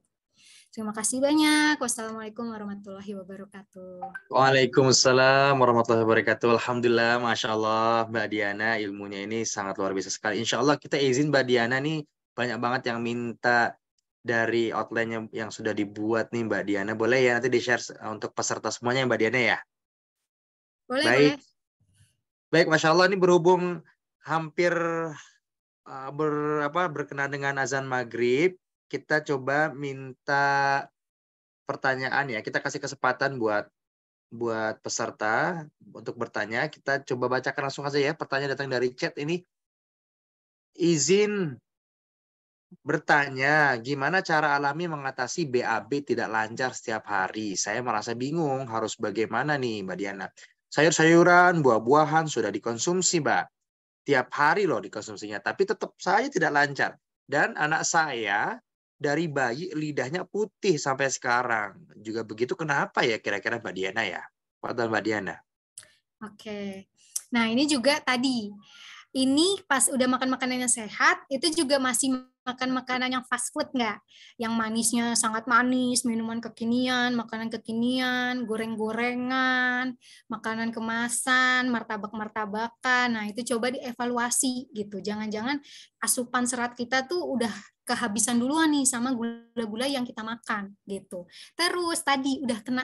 Terima kasih banyak. Wassalamualaikum warahmatullahi wabarakatuh. Waalaikumsalam warahmatullahi wabarakatuh. Alhamdulillah, Masya Allah, Mbak Diana ilmunya ini sangat luar biasa sekali. Insya Allah kita izin Mbak Diana nih, banyak banget yang minta dari outline yang sudah dibuat nih Mbak Diana. Boleh ya nanti di-share untuk peserta semuanya Mbak Diana ya? Boleh, baik. boleh. Baik, Masya Allah ini berhubung hampir berkenaan dengan azan maghrib, kita coba minta pertanyaan ya. Kita kasih kesempatan buat peserta untuk bertanya. Kita coba bacakan langsung aja ya. Pertanyaan datang dari chat ini. Izin bertanya, gimana cara alami mengatasi BAB tidak lancar setiap hari? Saya merasa bingung harus bagaimana nih Mbak Diana. Sayur-sayuran, buah-buahan sudah dikonsumsi Mbak. Tiap hari loh dikonsumsinya, tapi tetap saja tidak lancar. Dan anak saya dari bayi lidahnya putih sampai sekarang. Juga begitu, kenapa ya kira-kira Mbak Diana ya? Padahal Mbak Diana. Oke. Nah ini juga tadi, ini pas udah makan makanan yang sehat, itu juga masih makan makanan yang fast food nggak? Yang manisnya sangat manis, minuman kekinian, makanan kekinian, goreng-gorengan, makanan kemasan, martabak-martabakan. Nah itu coba dievaluasi gitu. Jangan-jangan asupan serat kita tuh udah kehabisan duluan nih sama gula-gula yang kita makan gitu. Terus tadi udah kena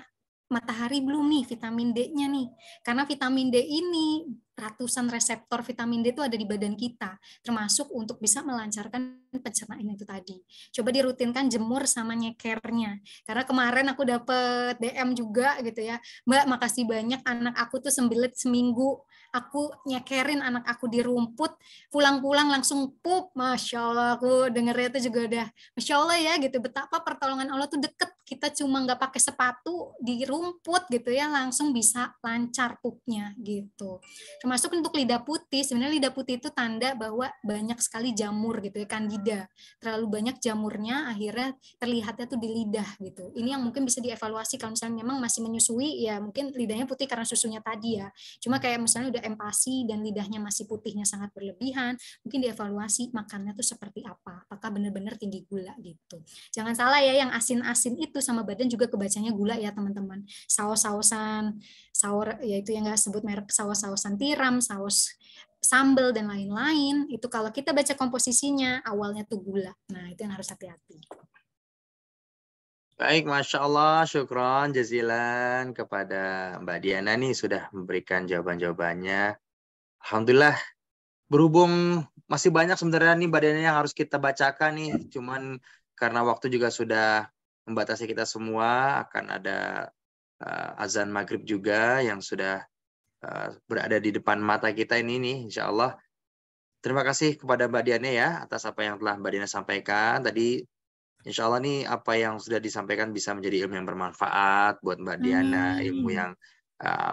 matahari belum nih vitamin D-nya nih. Karena vitamin D ini ratusan reseptor vitamin D itu ada di badan kita, termasuk untuk bisa melancarkan pencernaan itu tadi. Coba dirutinkan jemur sama nyekernya. Karena kemarin aku dapet DM juga gitu ya, Mbak makasih banyak anak aku tuh sembelit seminggu. Aku nyekerin anak aku di rumput, pulang-pulang langsung pup. Masya Allah, aku dengernya itu juga udah Masya Allah ya gitu, betapa pertolongan Allah tuh deket. Kita cuma nggak pakai sepatu di rumput gitu ya, langsung bisa lancar pupnya gitu. Terima termasuk untuk lidah putih. Sebenarnya lidah putih itu tanda bahwa banyak sekali jamur gitu ya, kandida. Terlalu banyak jamurnya akhirnya terlihatnya tuh di lidah gitu. Ini yang mungkin bisa dievaluasi kalau misalnya memang masih menyusui, ya mungkin lidahnya putih karena susunya tadi ya. Cuma kayak misalnya udah empasi dan lidahnya masih putihnya sangat berlebihan, mungkin dievaluasi makannya tuh seperti apa. Apakah benar-benar tinggi gula gitu. Jangan salah ya, yang asin-asin itu sama badan juga kebacanya gula ya teman-teman. Saus-sausan, saus yaitu yang nggak sebut merek, saus-sausan tiram, saus sambal dan lain-lain, itu kalau kita baca komposisinya awalnya tuh gula. Nah, itu yang harus hati-hati. Baik, Masya Allah, syukron jazilan kepada Mbak Diana nih sudah memberikan jawaban-jawabannya. Alhamdulillah, berhubung masih banyak sebenarnya nih Mbak Diana yang harus kita bacakan nih, cuman karena waktu juga sudah membatasi kita semua, akan ada azan maghrib juga yang sudah berada di depan mata kita ini nih, insya Allah. Terima kasih kepada Mbak Diana ya atas apa yang telah Mbak Diana sampaikan tadi. Insya Allah nih apa yang sudah disampaikan bisa menjadi ilmu yang bermanfaat buat Mbak Diana, ilmu yang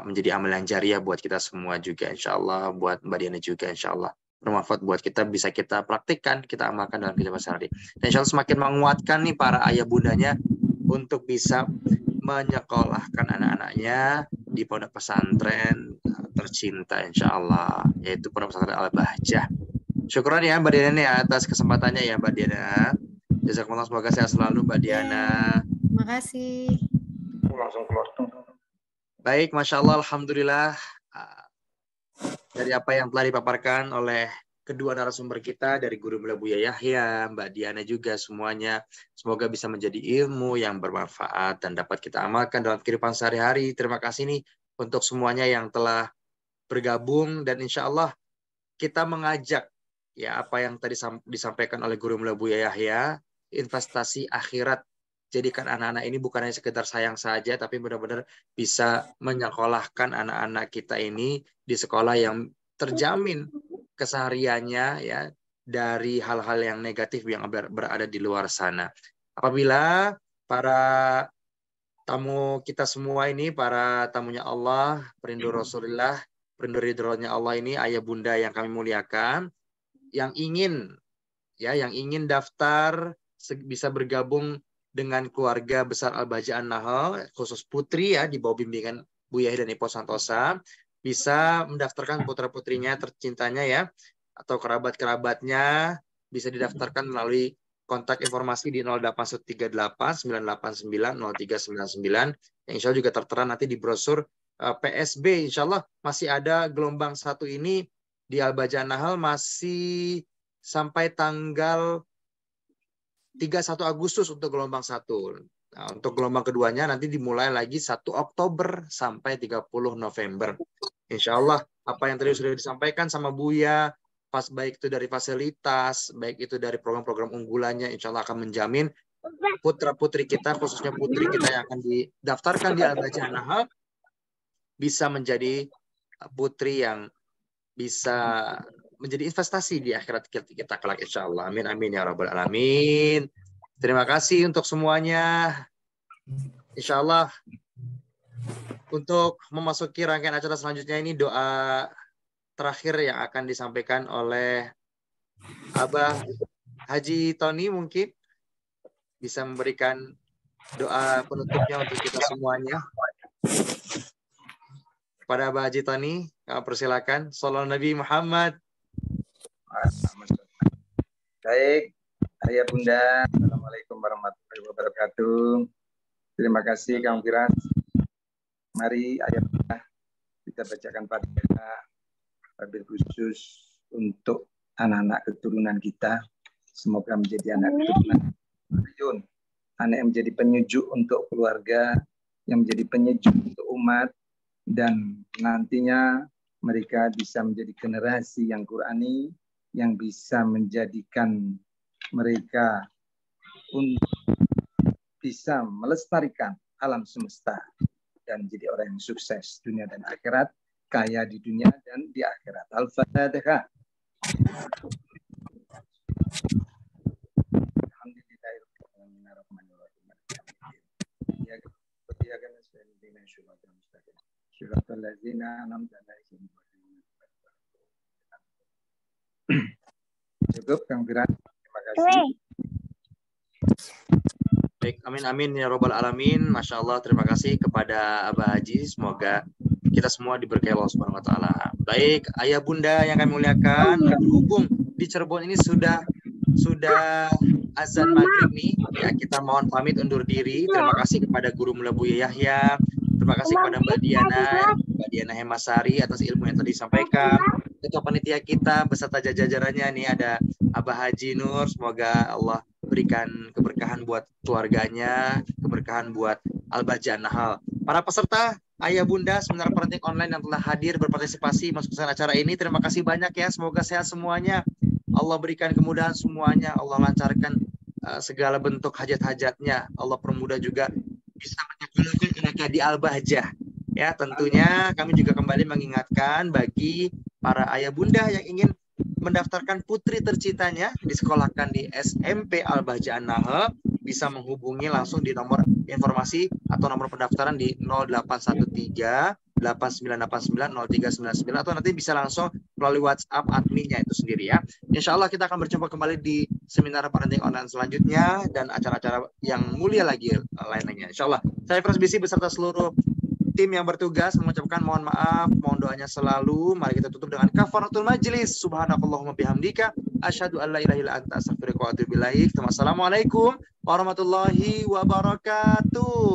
menjadi amal yang jariah buat kita semua juga insya Allah, buat Mbak Diana juga insya Allah bermanfaat buat kita, bisa kita praktikkan, kita amalkan dalam kehidupan sehari. Dan insya Allah semakin menguatkan nih para ayah bundanya untuk bisa menyekolahkan anak-anaknya di pondok pesantren tercinta insya Allah, yaitu pondok pesantren Al-Bahjah. Syukuran ya Mbak Diana ya atas kesempatannya ya Mbak Diana. Jazakumullah, semoga sehat selalu Mbak Diana. Terima kasih. Langsung keluar. Baik, Masya Allah, Alhamdulillah. Dari apa yang telah dipaparkan oleh kedua narasumber kita, dari Guru Mulia Buya Yahya, Mbak Diana juga semuanya, semoga bisa menjadi ilmu yang bermanfaat dan dapat kita amalkan dalam kehidupan sehari-hari. Terima kasih nih untuk semuanya yang telah bergabung, dan insya Allah kita mengajak ya apa yang tadi disampaikan oleh Guru Mulia Buya Yahya, investasi akhirat. Jadikan anak-anak ini bukan hanya sekedar sayang saja, tapi benar-benar bisa menyekolahkan anak-anak kita ini di sekolah yang terjamin kesehariannya ya dari hal-hal yang negatif yang berada di luar sana. Apabila para tamu kita semua ini, para tamunya Allah, perindu Rasulullah, perindu ridhonya Allah ini, ayah bunda yang kami muliakan, yang ingin daftar bisa bergabung dengan keluarga besar Al-Bahjah An-Nahl, khusus putri ya di bawah bimbingan Bu Yahya dan Ipo Santosa, bisa mendaftarkan putra-putrinya tercintanya ya, atau kerabat-kerabatnya, bisa didaftarkan melalui kontak informasi di 0838 989 0399, yang insya Allah juga tertera nanti di brosur PSB. Insya Allah masih ada gelombang 1 ini di Al-Bahjah An-Nahl, masih sampai tanggal 31 Agustus untuk gelombang 1. Nah, untuk gelombang keduanya nanti dimulai lagi 1 Oktober sampai 30 November. Insya Allah apa yang tadi sudah disampaikan sama Buya, baik itu dari fasilitas, baik itu dari program-program unggulannya, insya Allah akan menjamin putra-putri kita, khususnya putri kita yang akan didaftarkan di Al-Bahjah An-Nahl, bisa menjadi putri yang bisa menjadi investasi di akhirat kita kelak insya Allah. Amin amin ya rabbal alamin. Terima kasih untuk semuanya. Insya Allah untuk memasuki rangkaian acara selanjutnya ini, doa terakhir yang akan disampaikan oleh Abah Haji Tony mungkin bisa memberikan doa penutupnya untuk kita semuanya. Pada Abah Haji Tony, persilakan. Sallallahu Nabi Muhammad. Baik, ayah bunda, assalamualaikum warahmatullahi wabarakatuh. Terima kasih Kang Firas. Mari ayah bunda kita bacakan Fatihah wabil khusus untuk anak-anak keturunan kita. Semoga menjadi anak keturunan anak yang menjadi penyejuk untuk keluarga, yang menjadi penyejuk untuk umat, dan nantinya mereka bisa menjadi generasi yang Qurani, yang bisa menjadikan mereka untuk bisa melestarikan alam semesta dan menjadi orang yang sukses dunia dan akhirat, kaya di dunia dan di akhirat. Al-Fatihah. Cukup, Kang Firan. Terima kasih. Baik, amin ya robbal alamin. Masya Allah, terima kasih kepada Abah Haji. Semoga kita semua diberkahi Allah Subhanahu Wa Taala. Baik, ayah bunda yang kami muliakan, berhubung di Cirebon ini sudah azan maghrib nih, ya kita mohon pamit undur diri. Terima kasih kepada Guru Mula Buya Yahya. Terima kasih kepada Mbak Diana Hemasari atas ilmu yang tadi disampaikan. Ketua panitia kita beserta jajarannya nih ada Abah Haji Nur. Semoga Allah berikan keberkahan buat keluarganya, keberkahan buat Al-Bahjah An-Nahl. Para peserta, ayah bunda, seminar parenting online yang telah hadir berpartisipasi masuk ke acara ini, terima kasih banyak ya. Semoga sehat semuanya. Allah berikan kemudahan semuanya. Allah lancarkan segala bentuk hajat-hajatnya. Allah permudah juga bisa menyekolahkan anaknya di Al-Bahjah. Ya, tentunya kami juga kembali mengingatkan bagi para ayah bunda yang ingin mendaftarkan putri tercintanya disekolahkan di SMP Al-Bahjah An-Nahl, bisa menghubungi langsung di nomor informasi atau nomor pendaftaran di 0813 8989 0399 atau nanti bisa langsung melalui WhatsApp adminnya itu sendiri ya. Insya Allah kita akan berjumpa kembali di seminar parenting online selanjutnya dan acara-acara yang mulia lagi lainnya. Insya Allah. Saya Firas Bisi beserta seluruh tim yang bertugas mengucapkan mohon maaf, mohon doanya selalu. Mari kita tutup dengan kafaratul majlis. Subhanakallahumma bihamdika asyhadu an la ilaha illa anta astaghfiruka wa atubu ilaik. Wassalamualaikum warahmatullahi wabarakatuh.